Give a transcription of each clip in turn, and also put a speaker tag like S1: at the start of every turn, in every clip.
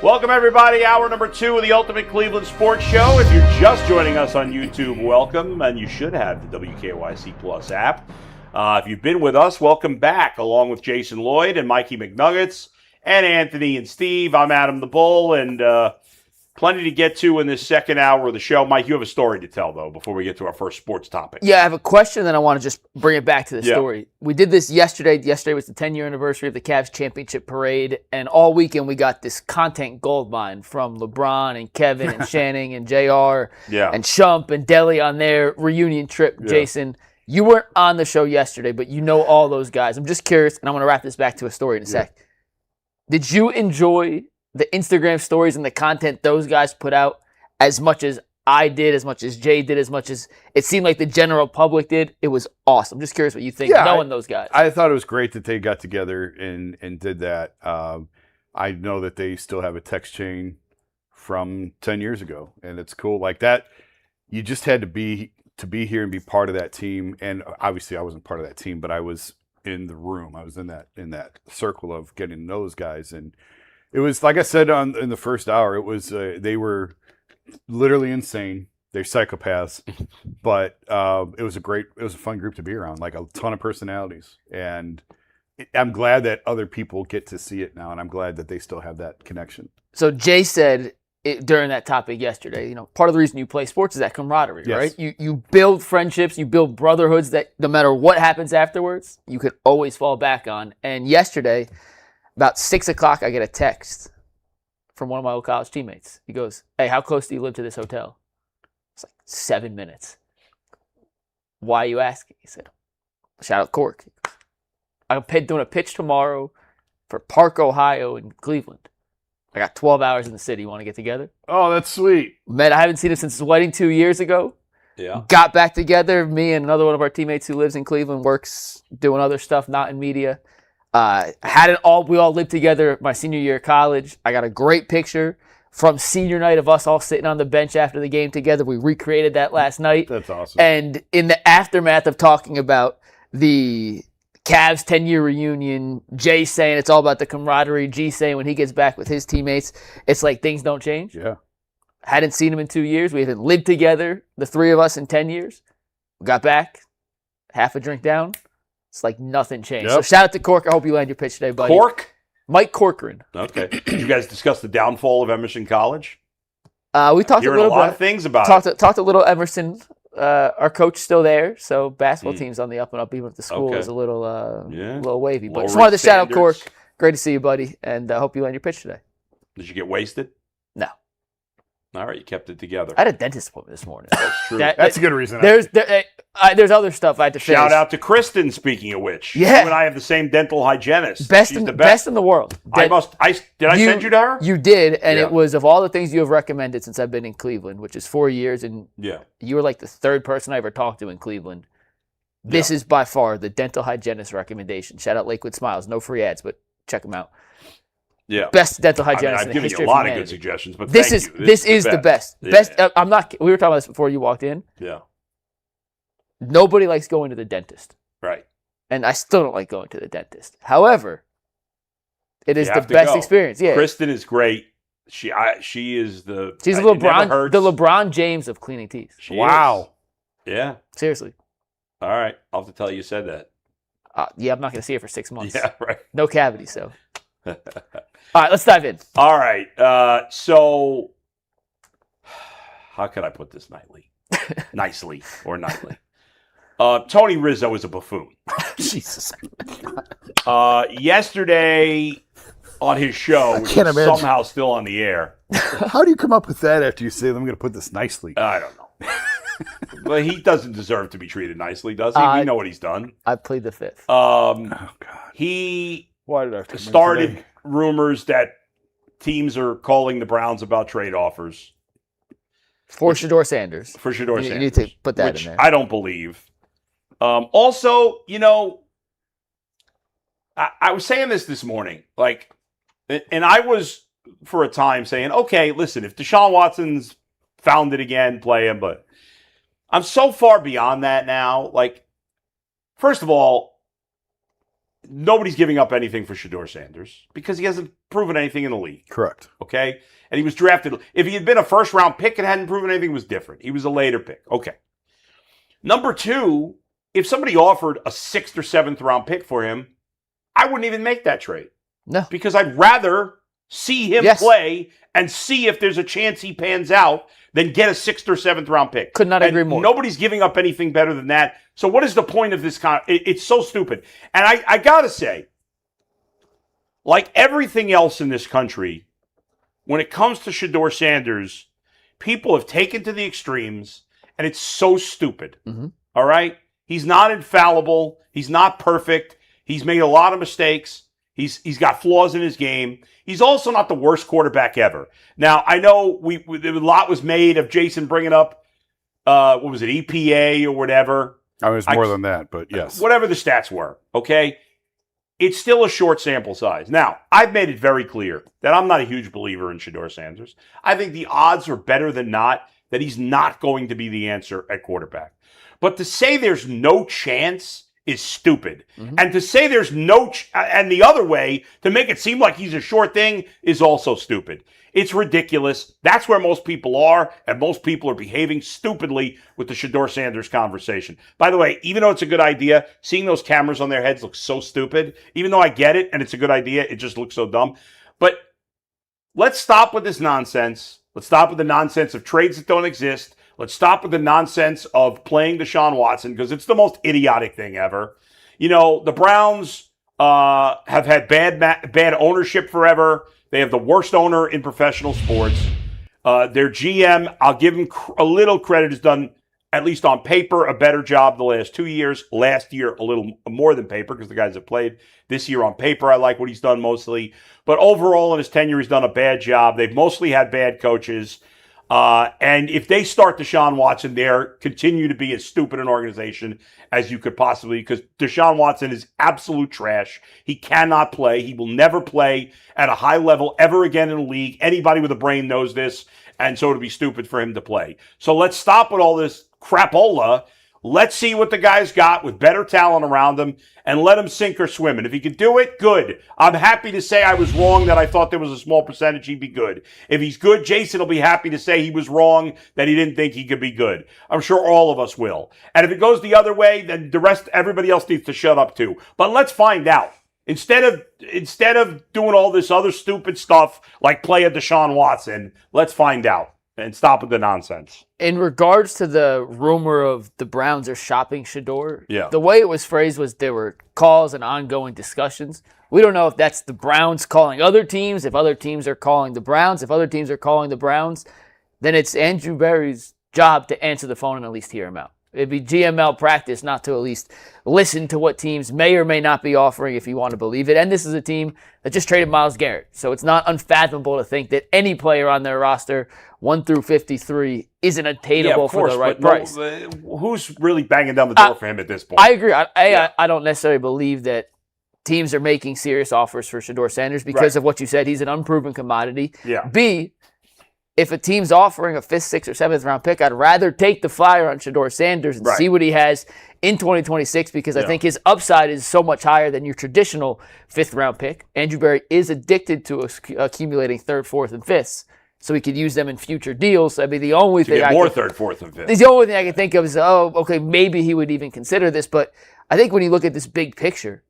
S1: Welcome, everybody. Hour number 2 of the Ultimate Cleveland Sports Show. If you're just joining us on YouTube, welcome, and you should have the WKYC Plus app. If you've been with us, welcome back, along with Jason Lloyd and Mikey McNuggets and Anthony and Steve. I'm Adam the Bull, and plenty to get to in this second hour of the show. Mike, you have a story to tell, though, before we get to our first sports topic.
S2: Yeah, I have a question, then I want to just bring it back to the story. We did this yesterday. Yesterday was the 10-year anniversary of the Cavs championship parade, and all weekend we got this content goldmine from LeBron and Kevin and Channing and JR and Shump and Deli on their reunion trip. Jason, you weren't on the show yesterday, but you know all those guys. I'm just curious, and I'm going to wrap this back to a story in a sec. Did you enjoy the Instagram stories and the content those guys put out as much as I did, as much as Jay did, as much as it seemed like the general public did? It was awesome. I'm just curious what you think, knowing those guys.
S3: I thought it was great that they got together and did that. I know that they still have a text chain from 10 years ago, and it's cool. Like that, you just had to be here and be part of that team. And obviously I wasn't part of that team, but I was in the room. I was in that circle of getting to know those guys. And it was, like I said in the first hour, it was they were literally insane. They're psychopaths, but it was a fun group to be around. Like a ton of personalities, and I'm glad that other people get to see it now, and I'm glad that they still have that connection.
S2: So Jay said during that topic yesterday, part of the reason you play sports is that camaraderie, right? You build friendships, you build brotherhoods that no matter what happens afterwards, you could always fall back on. And yesterday, about 6 o'clock, I get a text from one of my old college teammates. He goes, "Hey, how close do you live to this hotel?" It's like 7 minutes. "Why are you asking?" He said, "Shout out Cork. I'm doing a pitch tomorrow for Park, Ohio in Cleveland. I got 12 hours in the city. You want to get together?"
S3: Oh, that's sweet.
S2: I haven't seen him since his wedding 2 years ago.
S1: Yeah.
S2: Got back together. Me and another one of our teammates who lives in Cleveland, works doing other stuff, not in media. We all lived together my senior year of college. I got a great picture from senior night of us all sitting on the bench after the game together. We recreated that last night.
S3: That's awesome.
S2: And in the aftermath of talking about the Cavs 10-year reunion, Jay saying it's all about the camaraderie, G saying when he gets back with his teammates, it's like things don't change.
S3: Yeah.
S2: Hadn't seen him in 2 years. We haven't lived together, the three of us, in 10 years. We got back, half a drink down. It's like nothing changed.
S3: Yep.
S2: So shout out to Cork. I hope you land your pitch today, buddy.
S1: Cork?
S2: Mike Corcoran.
S1: Okay. Did you guys discuss the downfall of Emerson College?
S2: We talked a little
S1: lot of things about it.
S2: Talked a little Emerson. Our coach still there, so basketball team's on the up and up, even if the school is a little wavy. But just wanted to shout out Cork. Great to see you, buddy, and I hope you land your pitch today.
S1: Did you get wasted?
S2: No.
S1: All right, you kept it together.
S2: I had a dentist appointment this morning.
S1: That's true.
S3: That's a good reason.
S2: There's other stuff I had to finish.
S1: Shout out to Kristen, speaking of which.
S2: Yeah.
S1: You and I have the same dental hygienist.
S2: Best in the world.
S1: Did I send you to her?
S2: You did, and it was of all the things you have recommended since I've been in Cleveland, which is 4 years, and you were like the third person I ever talked to in Cleveland. This is by far the dental hygienist recommendation. Shout out Lakewood Smiles. No free ads, but check them out.
S1: Yeah,
S2: best dental hygienist.
S1: I've given you a lot of good suggestions, but
S2: this is the best. Best. I'm not. We were talking about this before you walked in.
S1: Yeah.
S2: Nobody likes going to the dentist.
S1: Right.
S2: And I still don't like going to the dentist. However, it is the best experience. Yeah.
S1: Kristen is great. She is the.
S2: She's the LeBron James of cleaning teeth.
S3: Wow.
S1: Yeah.
S2: Seriously.
S1: All right. I'll have to tell you said that.
S2: Yeah, I'm not going to see her for 6 months.
S1: Yeah. Right.
S2: No cavity. So. All right, let's dive in.
S1: All right. So, how can I put this nicely or nightly? Tony Rizzo is a buffoon.
S2: Jesus.
S1: Yesterday on his show, which is somehow still on the air.
S3: How do you come up with that after you say, I'm going to put this nicely?
S1: I don't know. But he doesn't deserve to be treated nicely, does he? We know what he's done.
S2: I plead the fifth.
S3: Oh, God.
S1: He
S3: Why did I
S1: started rumors that teams are calling the Browns about trade offers.
S2: For Shedeur Sanders.
S1: For Shedeur Sanders.
S2: You need to put that in there.
S1: I don't believe. Also, I was saying this morning, and I was, for a time, saying, okay, listen, if Deshaun Watson's found it again, play him, but I'm so far beyond that now. First of all, nobody's giving up anything for Shedeur Sanders because he hasn't proven anything in the league.
S3: Correct.
S1: Okay? And he was drafted. If he had been a first-round pick and hadn't proven anything, it was different. He was a later pick. Okay. Number two, if somebody offered a 6th or 7th round pick for him, I wouldn't even make that trade.
S2: No.
S1: Because I'd rather see him play and see if there's a chance he pans out than get a 6th or 7th round pick.
S2: Could not agree more.
S1: Nobody's giving up anything better than that. So what is the point of this? It's so stupid. And I got to say, like everything else in this country, when it comes to Shedeur Sanders, people have taken to the extremes, and it's so stupid.
S2: Mm-hmm.
S1: All right? He's not infallible. He's not perfect. He's made a lot of mistakes. He's got flaws in his game. He's also not the worst quarterback ever. Now, I know a lot was made of Jason bringing up, what was it, EPA or whatever.
S3: I mean, it's more than that, but yes.
S1: Whatever the stats were, okay? It's still a short sample size. Now, I've made it very clear that I'm not a huge believer in Shedeur Sanders. I think the odds are better than not that he's not going to be the answer at quarterback. But to say there's no chance is stupid. Mm-hmm. And to say there's and the other way, to make it seem like he's a sure thing is also stupid. It's ridiculous. That's where most people are, and most people are behaving stupidly with the Shedeur Sanders conversation. By the way, even though it's a good idea, seeing those cameras on their heads looks so stupid. Even though I get it, and it's a good idea, it just looks so dumb. But let's stop with this nonsense. Let's stop with the nonsense of trades that don't exist. Let's stop with the nonsense of playing Deshaun Watson because it's the most idiotic thing ever. You know, the Browns have had bad ownership forever. They have the worst owner in professional sports. Their GM, I'll give him a little credit, has done, at least on paper, a better job the last 2 years. Last year, a little more than paper because the guys have played. This year on paper, I like what he's done mostly. But overall, in his tenure, he's done a bad job. They've mostly had bad coaches. And if they start Deshaun Watson there, continue to be as stupid an organization as you could possibly, because Deshaun Watson is absolute trash. He cannot play. He will never play at a high level ever again in the league. Anybody with a brain knows this, and so it'd be stupid for him to play. So let's stop with all this crapola. Let's see what the guy's got with better talent around him and let him sink or swim. And if he could do it, good. I'm happy to say I was wrong that I thought there was a small percentage he'd be good. If he's good, Jason will be happy to say he was wrong that he didn't think he could be good. I'm sure all of us will. And if it goes the other way, then everybody else needs to shut up too. But let's find out. Instead of doing all this other stupid stuff like play a Deshaun Watson, let's find out. And stop with the nonsense.
S2: In regards to the rumor of the Browns are shopping Shedeur,
S1: yeah,
S2: the way it was phrased was there were calls and ongoing discussions. We don't know if that's the Browns calling other teams, if other teams are calling the Browns. If other teams are calling the Browns, then it's Andrew Berry's job to answer the phone and at least hear him out. It'd be GML practice not to at least listen to what teams may or may not be offering if you want to believe it. And this is a team that just traded Myles Garrett. So it's not unfathomable to think that any player on their roster, 1 through 53, isn't attainable for the right price.
S1: Who's really banging down the door for him at this point?
S2: I agree. I don't necessarily believe that teams are making serious offers for Shedeur Sanders because of what you said. He's an unproven commodity.
S1: Yeah.
S2: B, if a team's offering a 5th, 6th, or 7th round pick, I'd rather take the flyer on Shedeur Sanders and see what he has in 2026 because I think his upside is so much higher than your traditional 5th round pick. Andrew Berry is addicted to accumulating 3rd, 4th, and 5ths, so he could use them in future deals. I mean, the only thing
S1: get more 3rd, 4th, and 5th.
S2: The only thing I can think of is, maybe he would even consider this. But I think when you look at this big picture,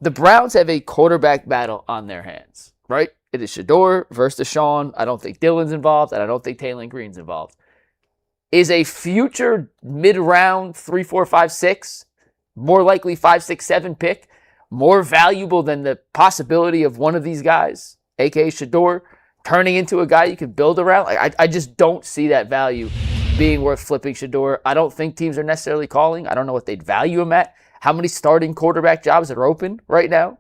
S2: the Browns have a quarterback battle on their hands, right? It is Shedeur versus Deshaun. I don't think Dylan's involved, and I don't think Taylor Green's involved. Is a future mid-round 3, 4, 5, 6, more likely 5, 6, 7 pick, more valuable than the possibility of one of these guys, a.k.a. Shedeur, turning into a guy you can build around? I just don't see that value being worth flipping Shedeur. I don't think teams are necessarily calling. I don't know what they'd value him at. How many starting quarterback jobs are open right now?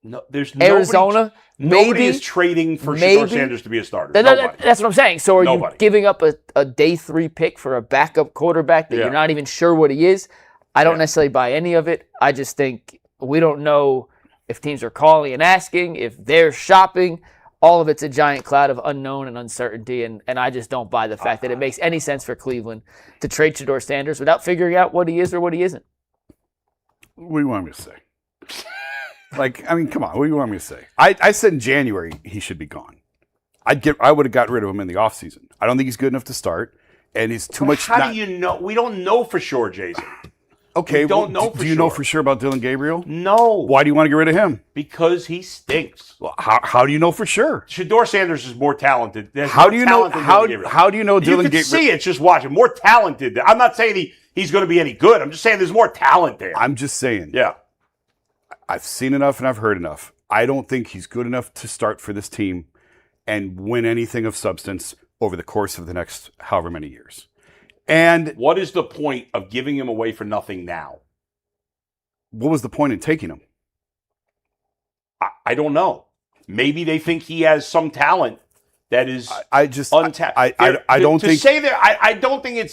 S1: No, there's
S2: Arizona.
S1: Nobody is trading for Shedeur Sanders to be a starter.
S2: That's what I'm saying. So are you giving up a day 3 pick for a backup quarterback that you're not even sure what he is? I don't necessarily buy any of it. I just think we don't know if teams are calling and asking, if they're shopping. All of it's a giant cloud of unknown and uncertainty, and I just don't buy the fact that it makes any sense for Cleveland to trade Shedeur Sanders without figuring out what he is or what he isn't.
S3: What do you want me to say? Like, I mean, come on. What do you want me to say? I said in January he should be gone. I would have got rid of him in the offseason. I don't think he's good enough to start, and he's too much.
S1: How do you know? We don't know for sure, Jason.
S3: Okay,
S1: we don't know for
S3: do you know for sure about Dylan Gabriel?
S1: No.
S3: Why do you want to get rid of him?
S1: Because he stinks.
S3: Well, how do you know for sure?
S1: Shedeur Sanders is more talented.
S3: How do you know? How do you know Dylan Gabriel?
S1: You can see it. Just watch it. More talented. I'm not saying he's going to be any good. I'm just saying there's more talent there.
S3: I'm just saying.
S1: Yeah.
S3: I've seen enough and I've heard enough. I don't think he's good enough to start for this team and win anything of substance over the course of the next however many years. And
S1: what is the point of giving him away for nothing now?
S3: What was the point in taking him?
S1: I don't know. Maybe they think he has some talent that is untapped.
S3: I don't think
S1: to say that. I don't think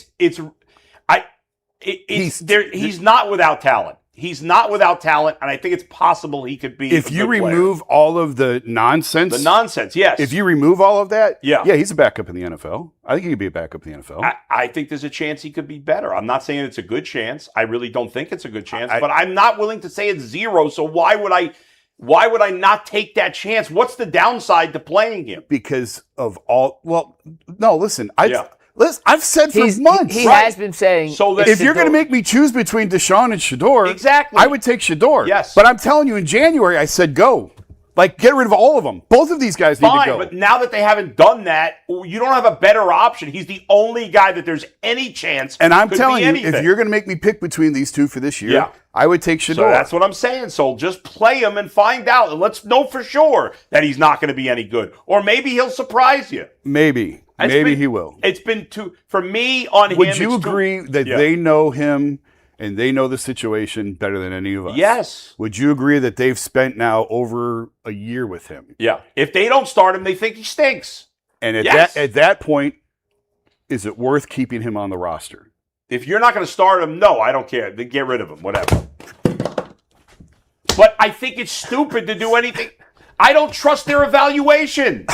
S1: he's not without talent. He's not without talent, and I think it's possible he could be.
S3: If you remove all of the nonsense,
S1: yes.
S3: If you remove all of that,
S1: yeah,
S3: he's a backup in the NFL. I think he could be a backup in the NFL.
S1: I think there's a chance he could be better. I'm not saying it's a good chance. I really don't think it's a good chance, but I'm not willing to say it's zero. So why would I not take that chance? What's the downside to playing him?
S3: Because of all. Well, no. Listen, Listen, I've said for months.
S2: He has been saying.
S3: So if you're going to make me choose between Deshaun and Shedeur,
S1: exactly,
S3: I would take Shedeur.
S1: Yes.
S3: But I'm telling you, in January, I said go. Like, get rid of all of them. Both of these guys need to go.
S1: But now that they haven't done that, you don't have a better option. He's the only guy that there's any chance.
S3: And I'm telling you, if you're going to make me pick between these two for this year, I would take Shedeur.
S1: So that's what I'm saying. So just play him and find out. And let's know for sure that he's not going to be any good. Or maybe he'll surprise you.
S3: Maybe he will.
S1: It's been for me on him.
S3: Would you agree that they know him and they know the situation better than any of us?
S1: Yes.
S3: Would you agree that they've spent now over a year with him?
S1: Yeah. If they don't start him, they think he stinks.
S3: And at that point, is it worth keeping him on the roster?
S1: If you're not going to start him, no, I don't care. Then get rid of him, whatever. But I think it's stupid to do anything. I don't trust their evaluation.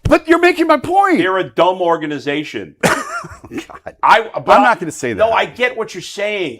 S3: But you're making my point.
S1: They're a dumb organization.
S3: God. I'm not going to say that.
S1: No, I get what you're saying.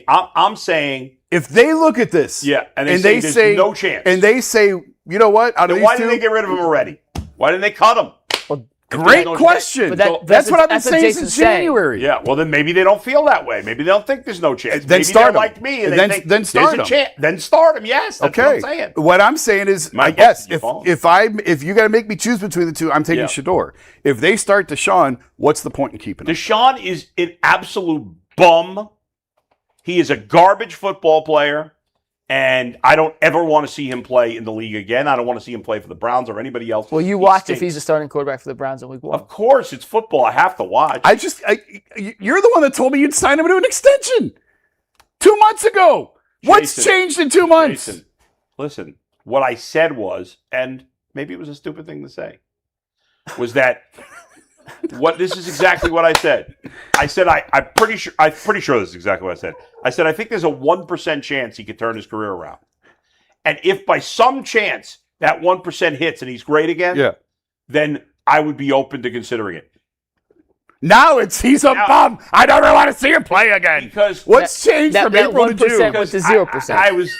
S1: I'm saying
S3: if they look at this,
S1: and they say no chance,
S3: and they say, you know what?
S1: Why didn't they get rid of him already? Why didn't they cut him?
S3: Well, great question. That's what I've been saying since January.
S1: Yeah, well then maybe they don't feel that way. Maybe they don't think there's no chance.
S3: Then
S1: maybe
S3: start him.
S1: Like me, and
S3: then start him.
S1: Then start him. Yes, that's what I'm saying.
S3: What I'm saying is, if you got to make me choose between the two, I'm taking Shedeur. If they start Deshaun, what's the point in keeping him?
S1: Deshaun is an absolute bum. He is a garbage football player. And I don't ever want to see him play in the league again. I don't want to see him play for the Browns or anybody else.
S2: Well, you watch if he's a starting quarterback for the Browns in week 1.
S1: Of course, it's football. I have to watch.
S3: You're the one that told me you'd sign him to an extension 2 months ago. What's changed in 2 months?
S1: Jason, listen, what I said was, and maybe it was a stupid thing to say, was that this is exactly what I said. I said I'm pretty sure this is exactly what I said. I said I think there's a 1% chance he could turn his career around. And if by some chance that 1% hits and he's great again, then I would be open to considering it.
S3: Now he's a bum. I don't really want to see him play again.
S1: Because
S3: what's changed from April to June?
S2: Was to 0%.
S1: I was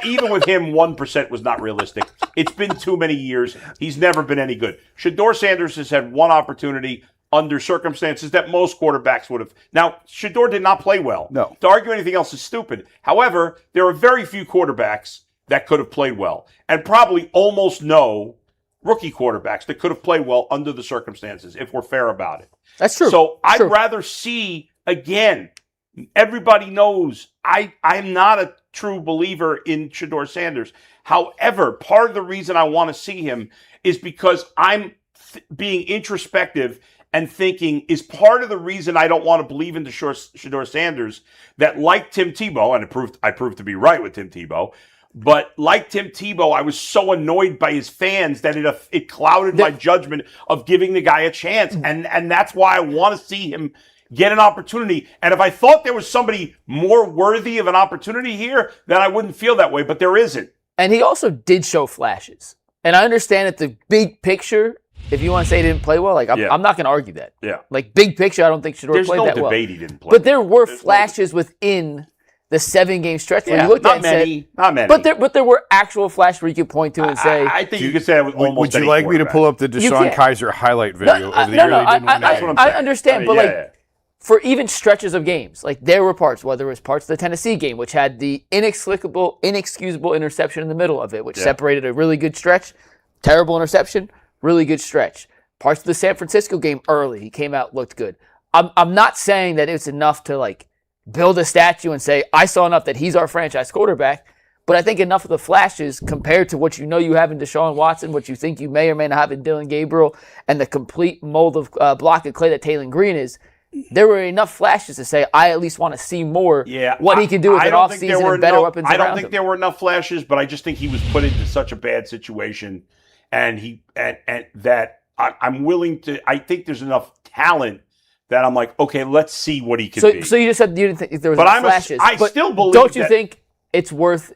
S1: even with him, 1% was not realistic. It's been too many years. He's never been any good. Shedeur Sanders has had one opportunity under circumstances that most quarterbacks would have. Now, Shedeur did not play well.
S3: No.
S1: To argue anything else is stupid. However, there are very few quarterbacks that could have played well, and probably almost no rookie quarterbacks that could have played well under the circumstances, if we're fair about it.
S2: That's true.
S1: So I'd rather see, again, everybody knows I'm not a true believer in Shedeur Sanders. However, part of the reason I want to see him is because I'm being introspective and thinking, is part of the reason I don't want to believe in Shedeur Sanders that, like Tim Tebow, and I proved to be right with Tim Tebow, but like Tim Tebow, I was so annoyed by his fans that it clouded my judgment of giving the guy a chance. And that's why I want to see him get an opportunity. And if I thought there was somebody more worthy of an opportunity here, then I wouldn't feel that way. But there isn't.
S2: And he also did show flashes. And I understand that the big picture, if you want to say he didn't play well, I'm not going to argue that.
S1: Yeah.
S2: Like, big picture, I don't think Shedeur played that well.
S1: There's no debate he didn't play.
S2: But there were flashes within the 7-game stretch where you looked at it and said,
S1: not many.
S2: But there were actual flashes where you could point to and say,
S1: I think you could say that with almost
S3: Would you like me to pull up the Deshaun Kaiser highlight video of the year they didn't win the
S1: That's
S3: game?
S1: what I'm saying.
S2: I understand, but for even stretches of games, like there were parts, whether it was parts of the Tennessee game, which had the inexcusable interception in the middle of it, which separated a really good stretch, terrible interception, really good stretch. Parts of the San Francisco game early, he came out, looked good. I'm not saying that it's enough to like build a statue and say, I saw enough that he's our franchise quarterback, but I think enough of the flashes compared to what you know you have in Deshaun Watson, what you think you may or may not have in Dylan Gabriel, and the complete mold of block of clay that Taylor Green is, there were enough flashes to say, I at least want to see more what he can do with an offseason and better weapons around him.
S1: I don't think there were enough flashes, but I just think he was put into such a bad situation, and that I'm willing to, I think there's enough talent that I'm like, okay, let's see what he can be.
S2: So you just said you didn't think there was enough flashes.
S1: I still believe
S2: don't you think it's worth,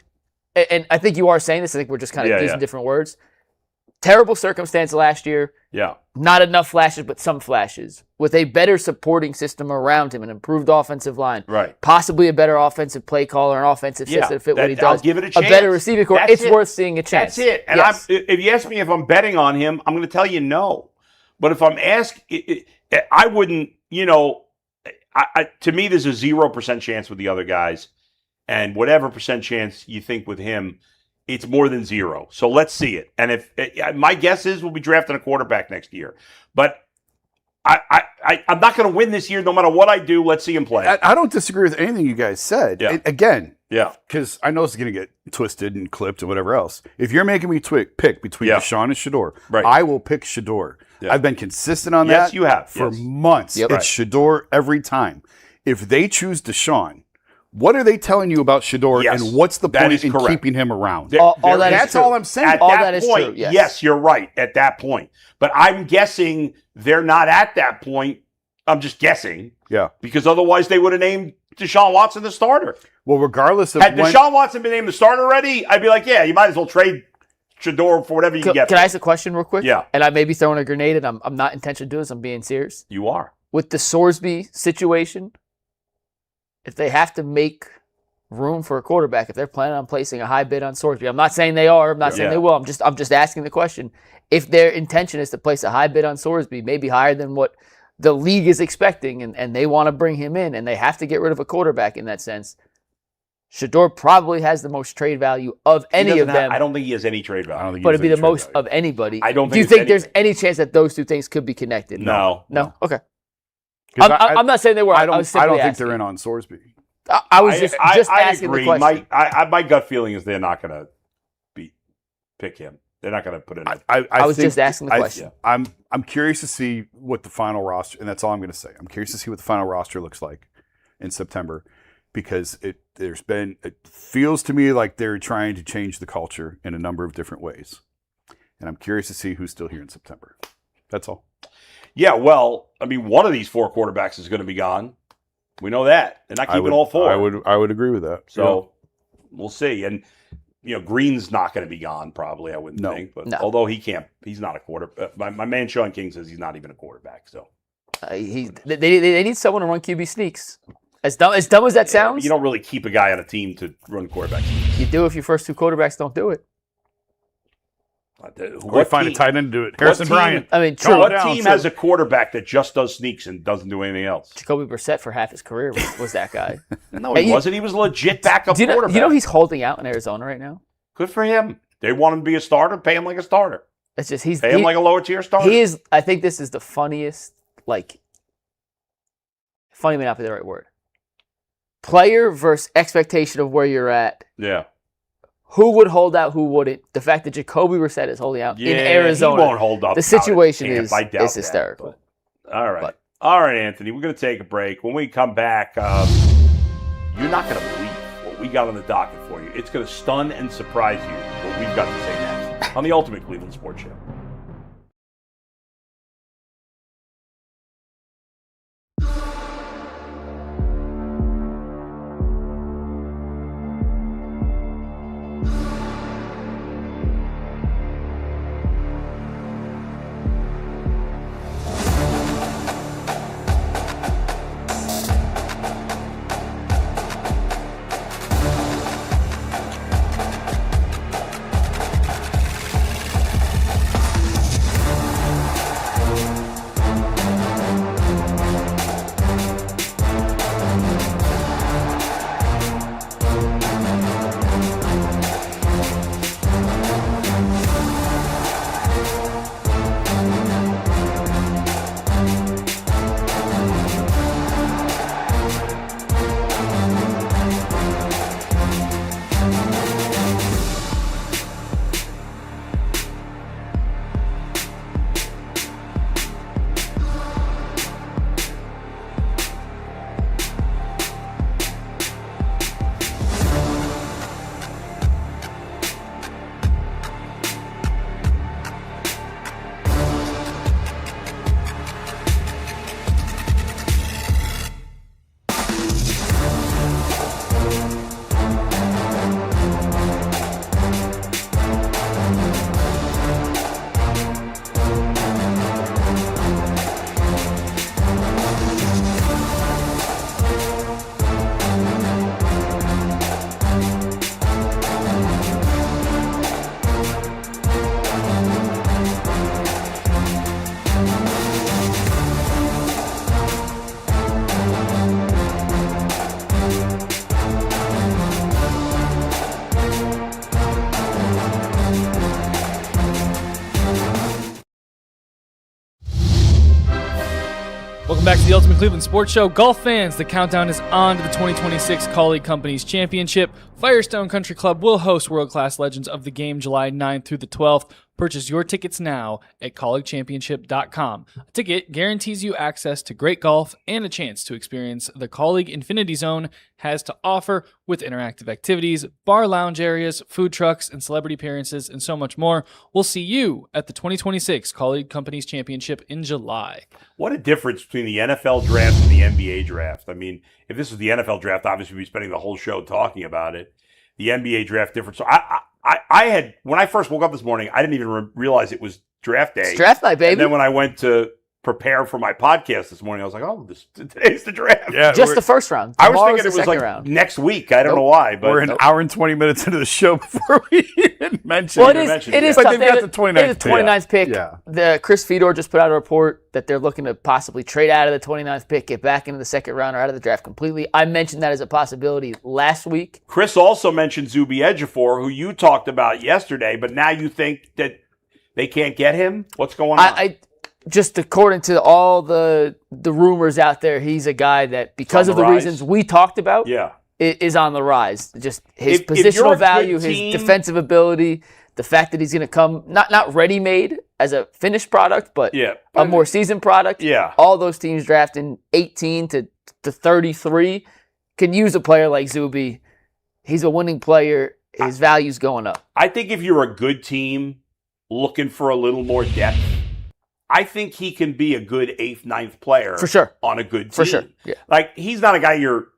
S2: and I think you are saying this, I think we're just kind of using different words. Terrible circumstance last year.
S1: Yeah.
S2: Not enough flashes, but some flashes. With a better supporting system around him, an improved offensive line.
S1: Right.
S2: Possibly a better offensive play caller, an offensive system to fit what he does.
S1: I'll give it a chance.
S2: A better receiving core. It's worth seeing a chance.
S1: That's it. And if you ask me if I'm betting on him, I'm going to tell you no. But if I'm asking, I wouldn't, to me, there's a 0% chance with the other guys. And whatever percent chance you think with him, it's more than 0. So let's see it. And if my guess is we'll be drafting a quarterback next year. But I'm not going to win this year no matter what I do. Let's see him play.
S3: I don't disagree with anything you guys said.
S1: Yeah.
S3: Because I know it's going to get twisted and clipped and whatever else. If you're making me pick between Deshaun and Shedeur, I will pick Shedeur. Yeah. I've been consistent on that.
S1: Yes, you have.
S3: For months. Yep. It's Shedeur every time. If they choose Deshaun, what are they telling you about Shedeur, and what's the point in keeping him around?
S2: That's
S3: all I'm saying.
S1: At that point, yes, you're right. At that point, but I'm guessing they're not at that point. I'm just guessing.
S3: Yeah,
S1: because otherwise they would have named Deshaun Watson the starter.
S3: Well, regardless of
S1: had Deshaun Watson been named the starter already, I'd be like, yeah, you might as well trade Shedeur for whatever you can get.
S2: Can I ask a question real quick?
S1: Yeah.
S2: And I may be throwing a grenade, and I'm not intentionally doing this. I'm being serious.
S1: You are.
S2: With the Sorsby situation, if they have to make room for a quarterback, if they're planning on placing a high bid on Sorsby, I'm not saying they are. I'm not saying they will. I'm just asking the question. If their intention is to place a high bid on Sorsby, maybe higher than what the league is expecting, and they want to bring him in, and they have to get rid of a quarterback in that sense, Shedeur probably has the most trade value of any of them.
S1: I don't think he has any trade value.
S2: But it'd be the most of anybody.
S1: I don't think.
S2: Do you think there's any chance that those two things could be connected?
S1: No.
S2: Okay. I'm not saying they were.
S3: I don't think they're in on Sorsby.
S2: I was just asking the question.
S1: My gut feeling is they're not going to pick him. They're not going to put in.
S2: I was just asking the question.
S3: I'm curious to see what the final roster, and that's all I'm going to say. I'm curious to see what the final roster looks like in September, because it feels to me like they're trying to change the culture in a number of different ways, and I'm curious to see who's still here in September. That's all.
S1: Yeah, well, I mean, one of these 4 quarterbacks is going to be gone. We know that. They're not keeping all 4.
S3: I would agree with that.
S1: So we'll see. And Green's not going to be gone probably. I wouldn't think. But although he's not a quarterback. My man Sean King says he's not even a quarterback. So
S2: they need someone to run QB sneaks. As dumb as that sounds,
S1: you don't really keep a guy on a team to run quarterback sneaks.
S2: You do if your first 2 quarterbacks don't do it.
S3: Or find a tight end to do it. Harrison Bryant.
S2: I mean, true.
S1: What team has a quarterback that just does sneaks and doesn't do anything else?
S2: Jacoby Brissett for half his career was that guy.
S1: No, he wasn't. He was a legit backup quarterback.
S2: You know he's holding out in Arizona right now?
S1: Good for him. They want him to be a starter, pay him like a starter.
S2: It's just
S1: pay him like a lower tier starter.
S2: He is. I think this is the funniest. Funny may not be the right word. Player versus expectation of where you're at.
S1: Yeah.
S2: Who would hold out? Who wouldn't? The fact that Jacoby Brissett is holding out in Arizona,
S1: he won't hold up.
S2: The situation is hysterical.
S1: All right, Anthony. We're going to take a break. When we come back, you're not going to believe what we got on the docket for you. It's going to stun and surprise you what we've got to say next on the Ultimate Cleveland Sports Show.
S4: Welcome back to the Ultimate Cleveland Sports Show. Golf fans, the countdown is on to the 2026 Colleague Companies Championship. Firestone Country Club will host world-class legends of the game July 9th through the 12th. Purchase your tickets now at colleaguechampionship.com. A ticket guarantees you access to great golf and a chance to experience the Colleague Infinity Zone has to offer with interactive activities, bar lounge areas, food trucks, and celebrity appearances, and so much more. We'll see you at the 2026 Colleague Companies Championship in July.
S1: What a difference between the NFL draft and the NBA draft. I mean, if this was the NFL draft, obviously we'd be spending the whole show talking about it. The NBA draft difference. So I had, when I first woke up this morning, I didn't even realize it was draft day.
S2: It's draft night, baby.
S1: And then when I went to prepare for my podcast this morning, I was like, oh, today's the draft.
S3: Yeah,
S2: just the first round.
S1: I was thinking it was like
S2: round.
S1: next week. I don't know why. But
S3: we're an hour and 20 minutes into the show before we even mentioned
S2: Well,
S3: it.
S2: it is
S3: But
S2: tough.
S3: they've got the 29th
S2: pick.
S3: Yeah.
S2: The Chris Fedor just put out a report that they're looking to possibly trade out of the 29th pick, get back into the second round or out of the draft completely. I mentioned that as a possibility last week.
S1: Chris also mentioned Zuby Ejiofor, who you talked about yesterday, but now you think that they can't get him? What's going on?
S2: Just according to all the rumors out there, he's a guy that, because of the reasons we talked about, is on the rise. Just his positional value, his defensive ability, the fact that he's going to come not ready-made as a finished product, but a more seasoned product.
S1: Yeah.
S2: All those teams drafting 18 to 33 can use a player like Zuby. He's a winning player. His value's going up.
S1: I think if you're a good team looking for a little more depth, I think he can be a good 8th, 9th player
S2: for sure
S1: on a good team.
S2: For sure, yeah.
S1: Like, he's not a guy you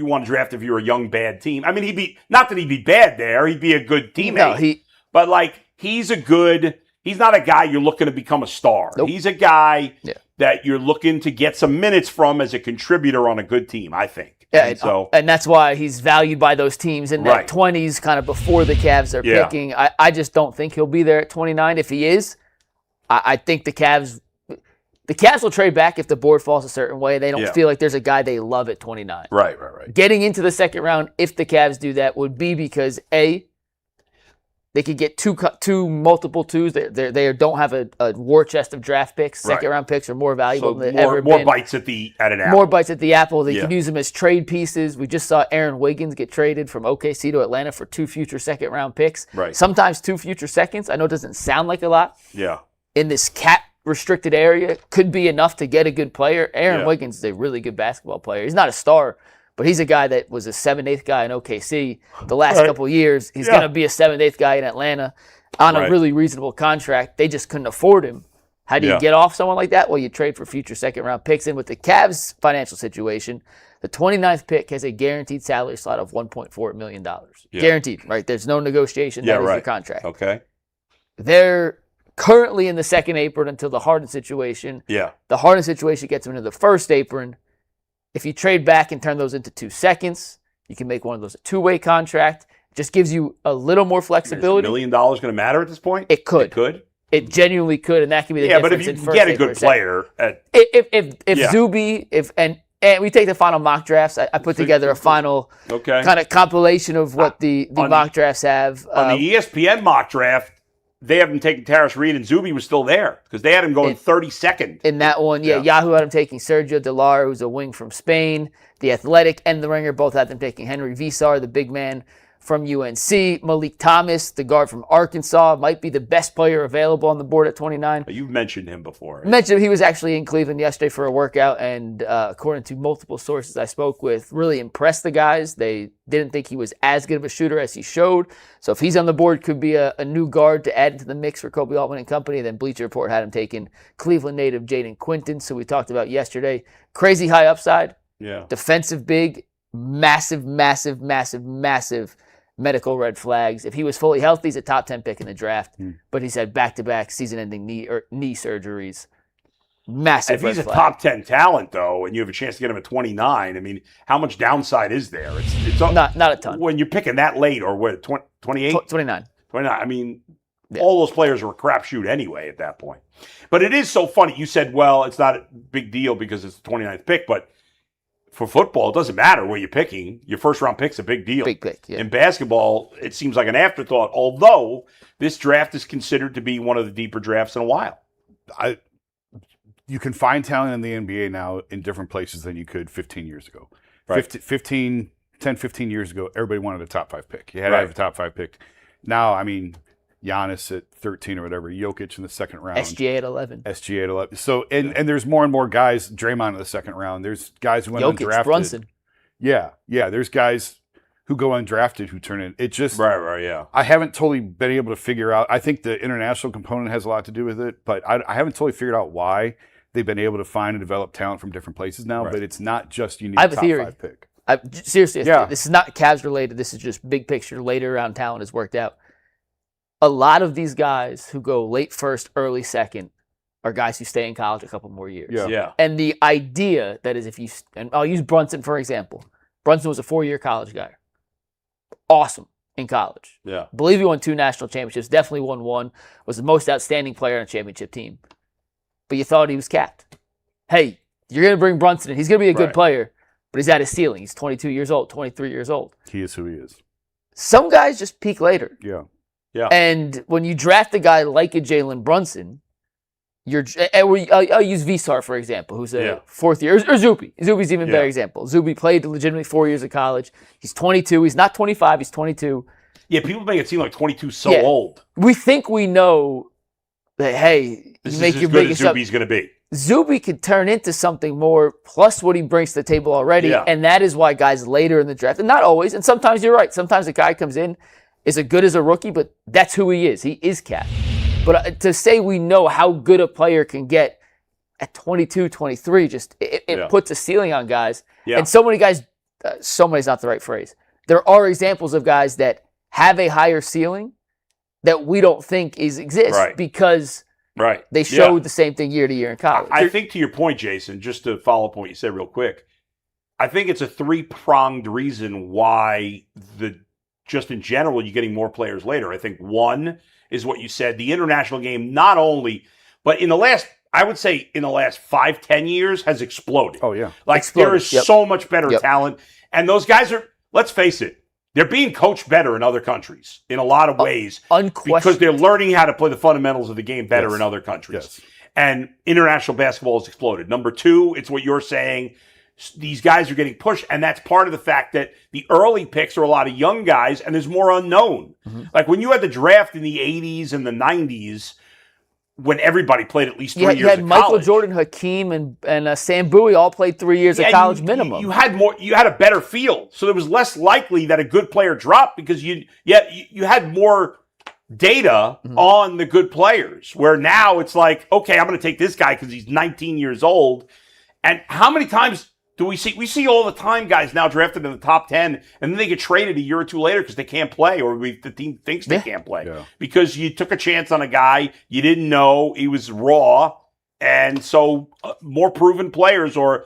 S1: want to draft if you're a young, bad team. I mean, he'd be, not that he'd be bad there, he'd be a good teammate.
S2: No,
S1: but, like, he's not a guy you're looking to become a star.
S2: Nope.
S1: He's a guy that you're looking to get some minutes from as a contributor on a good team, I think.
S2: Yeah, and that's why he's valued by those teams in the 20s, kind of before the Cavs are picking. I just don't think he'll be there at 29. If he is, I think the Cavs will trade back if the board falls a certain way. They don't feel like there's a guy they love at 29.
S1: Right.
S2: Getting into the second round, if the Cavs do that, would be because, A, they could get two multiple twos. They don't have a war chest of draft picks. Second round picks are more valuable than they've ever been.
S1: More bites at an apple.
S2: More bites at the apple. They can use them as trade pieces. We just saw Aaron Wiggins get traded from OKC to Atlanta for 2 future second round picks.
S1: Right.
S2: Sometimes 2 future seconds. I know it doesn't sound like a lot.
S1: Yeah.
S2: In this cap restricted area, could be enough to get a good player. Aaron Wiggins is a really good basketball player. He's not a star, but he's a guy that was a 7th, 8th guy in OKC the last couple of years. He's going to be a 7th, 8th guy in Atlanta on a really reasonable contract. They just couldn't afford him. How do you get off someone like that? Well, you trade for future second-round picks. And with the Cavs' financial situation, the 29th pick has a guaranteed salary slot of $1.4 million. Guaranteed, right? There's no negotiation. That is your contract.
S1: Okay.
S2: They're currently in the second apron until the Harden situation.
S1: Yeah.
S2: The Harden situation gets them into the first apron. If you trade back and turn those into 2 seconds, you can make one of those a 2-way contract. It just gives you a little more flexibility.
S1: Is $1 million going to matter at this point?
S2: It could.
S1: It could?
S2: It genuinely could, and that can be the difference.
S1: Yeah, but if you get a good player.
S2: If Zuby, and we take the final mock drafts, I put together a final kind of compilation of what the mock drafts have.
S1: On the ESPN mock draft, they haven't taken Taris Reed, and Zuby was still there because they had him going 32nd.
S2: In that one, Yahoo had him taking Sergio Delar, who's a wing from Spain. The Athletic and The Ringer both had them taking Henry Visar, the big man from UNC. Malik Thomas, the guard from Arkansas, might be the best player available on the board at 29.
S1: You've mentioned him before.
S2: Mentioned he was actually in Cleveland yesterday for a workout, and according to multiple sources I spoke with, really impressed the guys. They didn't think he was as good of a shooter as he showed. So if he's on the board, could be a new guard to add into the mix for Kobe Altman and company. Then Bleacher Report had him taking Cleveland native Jaden Quinton, so we talked about yesterday. Crazy high upside.
S1: Yeah.
S2: Defensive big, massive medical red flags. If he was fully healthy, he's a top 10 pick in the draft. But he's had back-to-back season-ending knee surgeries. Massive red
S1: flag. If he's a top 10 talent, though, and you have a chance to get him at 29, I mean, how much downside is there? It's
S2: not a ton.
S1: When you're picking that late, or what, 28?
S2: 29.
S1: 29. I mean, all those players are a crapshoot anyway at that point. But it is so funny. You said, well, it's not a big deal because it's the 29th pick, but for football, it doesn't matter where you're picking. Your first-round pick's a big deal.
S2: Big pick, yeah.
S1: In basketball, it seems like an afterthought, although this draft is considered to be one of the deeper drafts in a while.
S3: you can find talent in the NBA now in different places than you could 15 years ago.
S1: Right.
S3: 15 years ago, everybody wanted a top 5 pick. You had to have a top 5 pick. Now, I mean, Giannis at 13 or whatever, Jokic in the second round.
S2: SGA at 11.
S3: SGA at 11. So, and there's more and more guys, Draymond in the second round. There's guys who went undrafted.
S2: Brunson.
S3: Yeah. There's guys who go undrafted who turn in. It just
S1: Right, yeah.
S3: I haven't totally been able to figure out. I think the international component has a lot to do with it, but I haven't totally figured out why they've been able to find and develop talent from different places now.
S1: Right.
S3: But it's not just you need
S2: I have
S3: a
S2: a
S3: top
S2: theory.
S3: 5 pick.
S2: Seriously,
S3: Yeah.
S2: this is not Cavs related. This is just big picture. Later round talent has worked out. A lot of these guys who go late first, early second are guys who stay in college a couple more years.
S3: Yeah.
S2: And the idea that is and I'll use Brunson for example. Brunson was a 4-year college guy. Awesome in college.
S1: Yeah.
S2: Believe he won 2 national championships. Definitely won 1. Was the most outstanding player on a championship team. But you thought he was capped. Hey, you're going to bring Brunson in. He's going to be a good
S1: Right.
S2: player, but he's at his ceiling. He's 22 years old, 23 years old.
S3: He is who he is.
S2: Some guys just peak later.
S3: Yeah.
S2: And when you draft a guy like a Jalen Brunson, I'll use Visar, for example, who's a 4th year, or Zuby. Zuby's even a better example. Zuby played legitimately 4 years of college. He's 22. He's not 25. He's 22.
S1: Yeah, people make it seem like 22 so old.
S2: We think we know that, hey,
S1: This
S2: you
S1: is
S2: make
S1: as
S2: your
S1: good as
S2: biggest up.
S1: Zuby's going to be.
S2: Zuby could turn into something more, plus what he brings to the table already, and that is why guys later in the draft, and not always, and sometimes you're right, sometimes a guy comes in, is as good as a rookie, but that's who he is. He is capped. But to say we know how good a player can get at 22, 23, just it puts a ceiling on guys.
S1: Yeah.
S2: And so many guys, so many is not the right phrase. There are examples of guys that have a higher ceiling that we don't think exists because they showed the same thing year to year in college.
S1: I think to your point, Jason, just to follow up on what you said real quick, I think it's a 3-pronged reason why just in general, you're getting more players later. I think one is what you said, the international game, not only, but in the last 5-10 years has exploded.
S3: Oh, yeah.
S1: There is so much better talent. And those guys are, let's face it, they're being coached better in other countries in a lot of ways. Because they're learning how to play the fundamentals of the game better in other countries.
S3: Yes.
S1: And international basketball has exploded. Number 2, it's what you're saying. These guys are getting pushed, and that's part of the fact that the early picks are a lot of young guys, and there's more unknown. Mm-hmm. Like when you had the draft in the 80s and the 90s, when everybody played at least 3 years of college.
S2: You had Michael Jordan, Hakeem, and Sam Bowie all played 3 years of college minimum.
S1: You had a better field, so it was less likely that a good player dropped because you had more data on the good players. Where now it's like, okay, I'm going to take this guy because he's 19 years old. And how many times do we see all the time guys now drafted in the top 10 and then they get traded a year or two later because they can't play or the team thinks they can't play because you took a chance on a guy you didn't know he was raw. And so more proven players or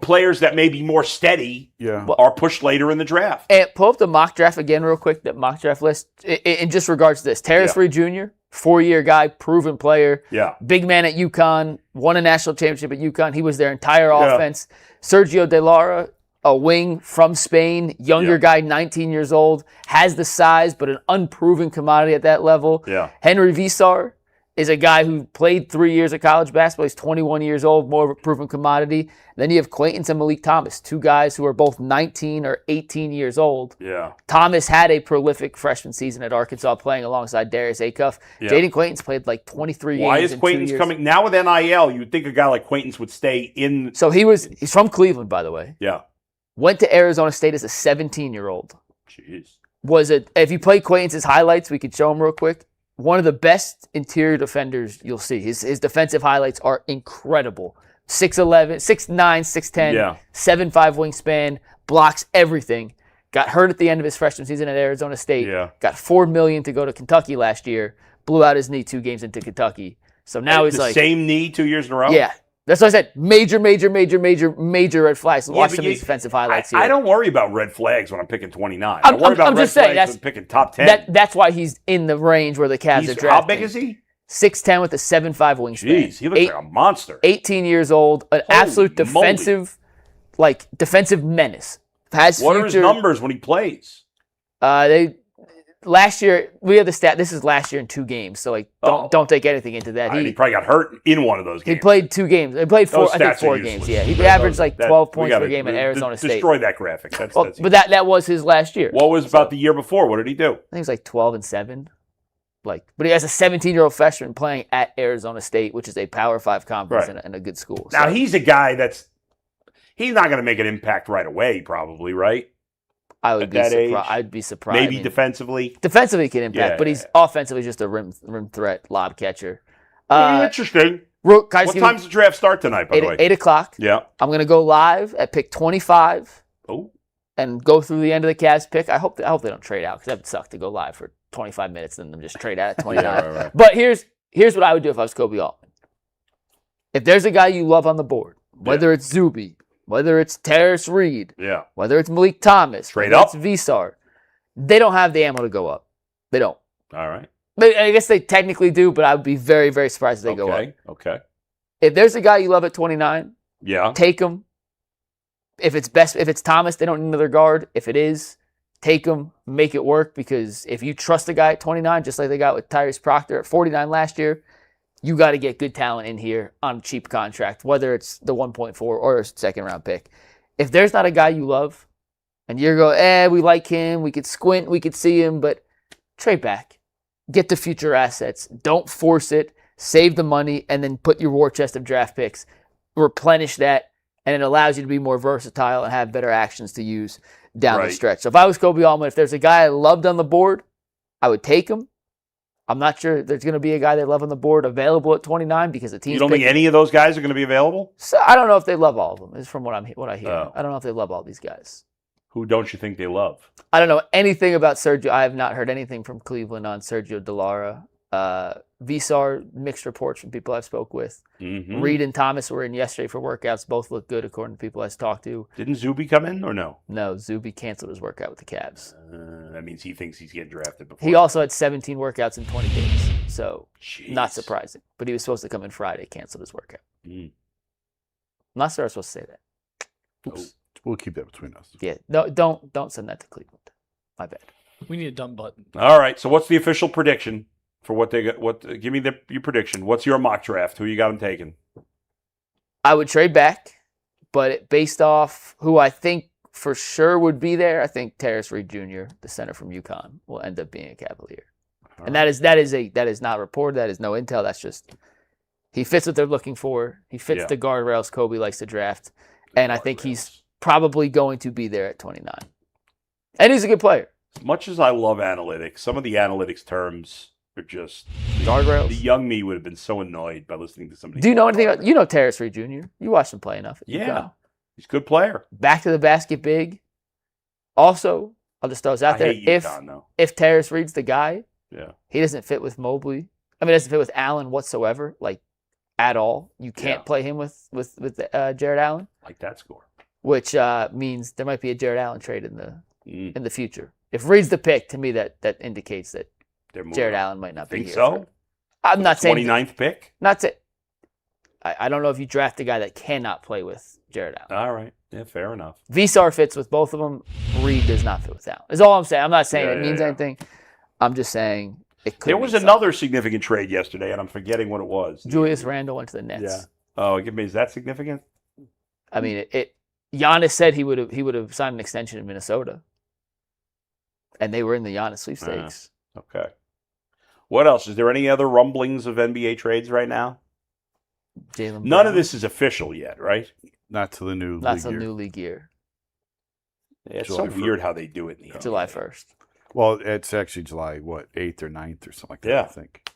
S1: players that may be more steady are pushed later in the draft.
S2: And pull up the mock draft again real quick, that mock draft list in just regards to this. Terrence Reed Jr., 4-year guy, proven player.
S1: Yeah.
S2: Big man at UConn, won a national championship at UConn. He was their entire offense. Sergio De Lara, a wing from Spain, younger guy, 19 years old, has the size, but an unproven commodity at that level.
S1: Yeah.
S2: Henry Visar is a guy who played 3 years of college basketball. He's 21 years old, more of a proven commodity. Then you have Quaintance and Malik Thomas, 2 guys who are both 19 or 18 years old.
S1: Yeah.
S2: Thomas had a prolific freshman season at Arkansas playing alongside Darius Acuff. Yeah. Jaden Quaintance played like 23 games.
S1: Why is Quaintance coming? Now with NIL, you'd think a guy like Quaintance would stay in.
S2: So he's from Cleveland, by the way.
S1: Yeah.
S2: Went to Arizona State as a 17-year-old.
S1: Jeez.
S2: If you play Quaintance's highlights, we could show them real quick. One of the best interior defenders you'll see. His defensive highlights are incredible. 6'11", 6'9", 6'10", 7'5" wingspan, blocks everything. Got hurt at the end of his freshman season at Arizona State.
S1: Yeah.
S2: Got $4 million to go to Kentucky last year. Blew out his knee 2 games into Kentucky. So now he's like...
S1: same knee 2 years in a row?
S2: Yeah. That's what I said. Major red flags. Watch some of these defensive highlights here.
S1: I don't worry about red flags when I'm picking 29. I worry about red flags when I'm picking top 10.
S2: That's why he's in the range where the Cavs are drafting.
S1: How big is he?
S2: 6'10" with a 7'5" wingspan.
S1: Jeez, he looks like a monster.
S2: 18 years old, an absolute defensive menace.
S1: What are his numbers when he plays?
S2: last year, we have the stat. This is last year in 2 games, so like don't take anything into that.
S1: He probably got hurt in one of those games.
S2: He played 2 games. He played 4. I think 4 games. Yeah, he averaged like 12 points per game at Arizona State.
S1: Destroy that graphic.
S2: But that was his last year.
S1: What was about the year before? What did he do?
S2: I think it was like 12-7. But he has a 17-year-old freshman playing at Arizona State, which is a Power 5 conference and a good school.
S1: So. Now he's a guy he's not going to make an impact right away, probably, right?
S2: I'd be surprised.
S1: Maybe defensively.
S2: Defensively he can impact, but he's offensively just a rim threat, lob catcher.
S1: Interesting. What time does the draft start tonight, by the way?
S2: 8 o'clock.
S1: Yeah.
S2: I'm going to go live at pick 25.
S1: Oh.
S2: And go through the end of the Cavs pick. I hope they don't trade out because that would suck to go live for 25 minutes and then just trade out at 29.
S1: right.
S2: But here's what I would do if I was Kobe Altman. If there's a guy you love on the board, whether it's Zuby, whether it's Terrace Reed, whether it's Malik Thomas,
S1: trade up,
S2: it's Visar, they don't have the ammo to go up. They don't.
S1: All right.
S2: I guess they technically do, but I would be very, very surprised if they go up.
S1: Okay.
S2: If there's a guy you love at 29, take him. If it's Thomas, they don't need another guard. If it is, take him, make it work, because if you trust a guy at 29, just like they got with Tyrese Proctor at 49 last year, you got to get good talent in here on a cheap contract, whether it's the 1.4 or a second-round pick. If there's not a guy you love, and you're going, we like him, we could squint, we could see him, but trade back. Get the future assets. Don't force it. Save the money, and then put your war chest of draft picks. Replenish that. And it allows you to be more versatile and have better actions to use down the stretch. So if I was Kobe Altman, if there's a guy I loved on the board, I would take him. I'm not sure there's going to be a guy they love on the board available at 29 because the team's
S1: You don't think any of those guys are going to be available?
S2: So I don't know if they love all of them, is from what I hear. I don't know if they love all these guys.
S1: Who don't you think they love?
S2: I don't know anything about Sergio. I have not heard anything from Cleveland on Sergio Dallara. Visar, mixed reports from people I've spoke with.
S1: Mm-hmm.
S2: Reed and Thomas were in yesterday for workouts. Both look good according to people I've talked to.
S1: Didn't Zuby come in or no?
S2: No, Zuby canceled his workout with the Cavs.
S1: That means he thinks he's getting drafted before.
S2: He also had 17 workouts in 20 days, so not surprising. But he was supposed to come in Friday, canceled his workout. I'm not sure I was supposed to say that.
S3: Oops. We'll keep that between us.
S2: Yeah, no, don't send that to Cleveland. My bad.
S4: We need a dumb button.
S1: All right, so what's the official prediction for what they got? Give me your prediction. What's your mock draft? Who you got them taking?
S2: I would trade back, but based off who I think for sure would be there, I think Terrace Reed Jr., the center from UConn, will end up being a Cavalier. All and right. that is not reported. That is no intel. That's just he fits what they're looking for. He fits the guardrails Kobe likes to draft, and I think he's probably going to be there at 29. And he's a good player.
S1: As much as I love analytics, some of the analytics terms are just
S2: guardrails.
S1: The young me would have been so annoyed by listening to somebody.
S2: Do you know anything about? You know Terrace Reed Jr. You watched him play enough.
S1: Yeah, he's a good player.
S2: Back to the basket, big. Also, I'll just throw this out there. If Terrace Reed's the guy, he doesn't fit with Mobley. I mean, doesn't fit with Allen whatsoever, like at all. You can't play him with Jared Allen.
S1: Like that score.
S2: Which means there might be a Jared Allen trade in the future. If Reed's the pick, to me that indicates that Jared Allen might not be here.
S1: Think so?
S2: I'm not saying
S1: 29th pick.
S2: Not to. I don't know if you draft a guy that cannot play with Jared Allen.
S1: All right, yeah, fair enough.
S2: Visar fits with both of them. Reed does not fit with Allen. Is all I'm saying. I'm not saying it means anything. I'm just saying it could.
S1: There was another significant trade yesterday, and I'm forgetting what it was.
S2: Julius Randle went to the Nets.
S1: Yeah. Oh, is that significant?
S2: I mean, Giannis said he would have signed an extension in Minnesota, and they were in the Giannis sweepstakes.
S1: Okay. What else? Is there any other rumblings of NBA trades right now? None of this is official yet, right?
S3: Not to the new league year.
S2: Not to the new league year.
S1: Yeah, it's so weird how they do it in the NBA.
S2: July 1st.
S3: Well, it's actually July, 8th or 9th or something like that, I think.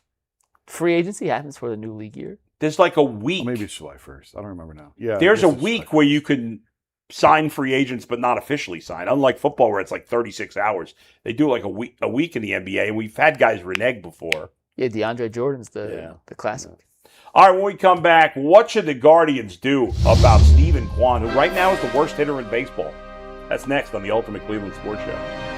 S2: Free agency happens for the new league year.
S1: There's like a week.
S3: Well, maybe it's July 1st. I don't remember now. Yeah.
S1: There's a week where you can sign free agents but not officially sign. Unlike football where it's like 36 hours. They do like a week in the NBA, and we've had guys renege before.
S2: Yeah, DeAndre Jordan's the classic.
S1: Yeah. All right, when we come back, what should the Guardians do about Steven Kwan, who right now is the worst hitter in baseball? That's next on the Ultimate Cleveland Sports Show.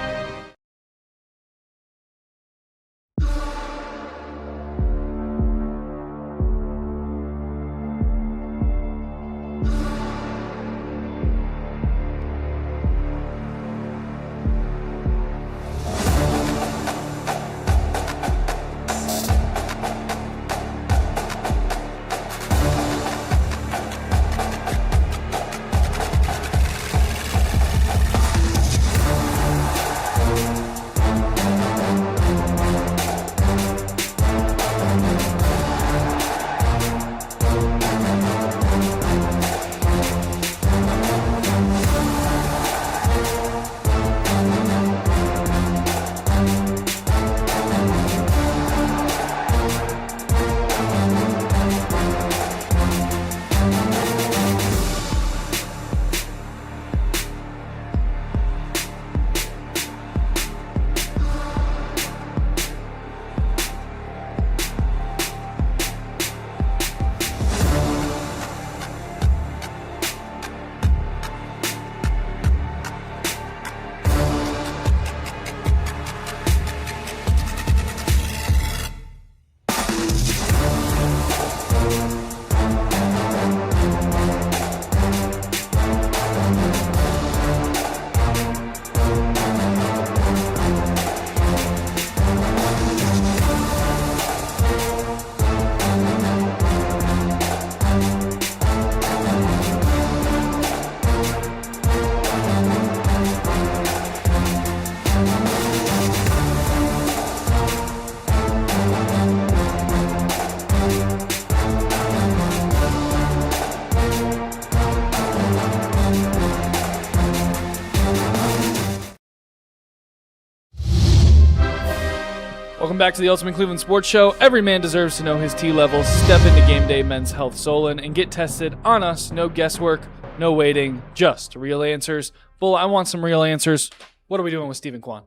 S4: Welcome back to the Ultimate Cleveland Sports Show. Every man deserves to know his T levels. Step into Game Day Men's Health Solon and get tested on us. No guesswork, no waiting, just real answers. Bull, I want some real answers. What are we doing with Steven Kwan?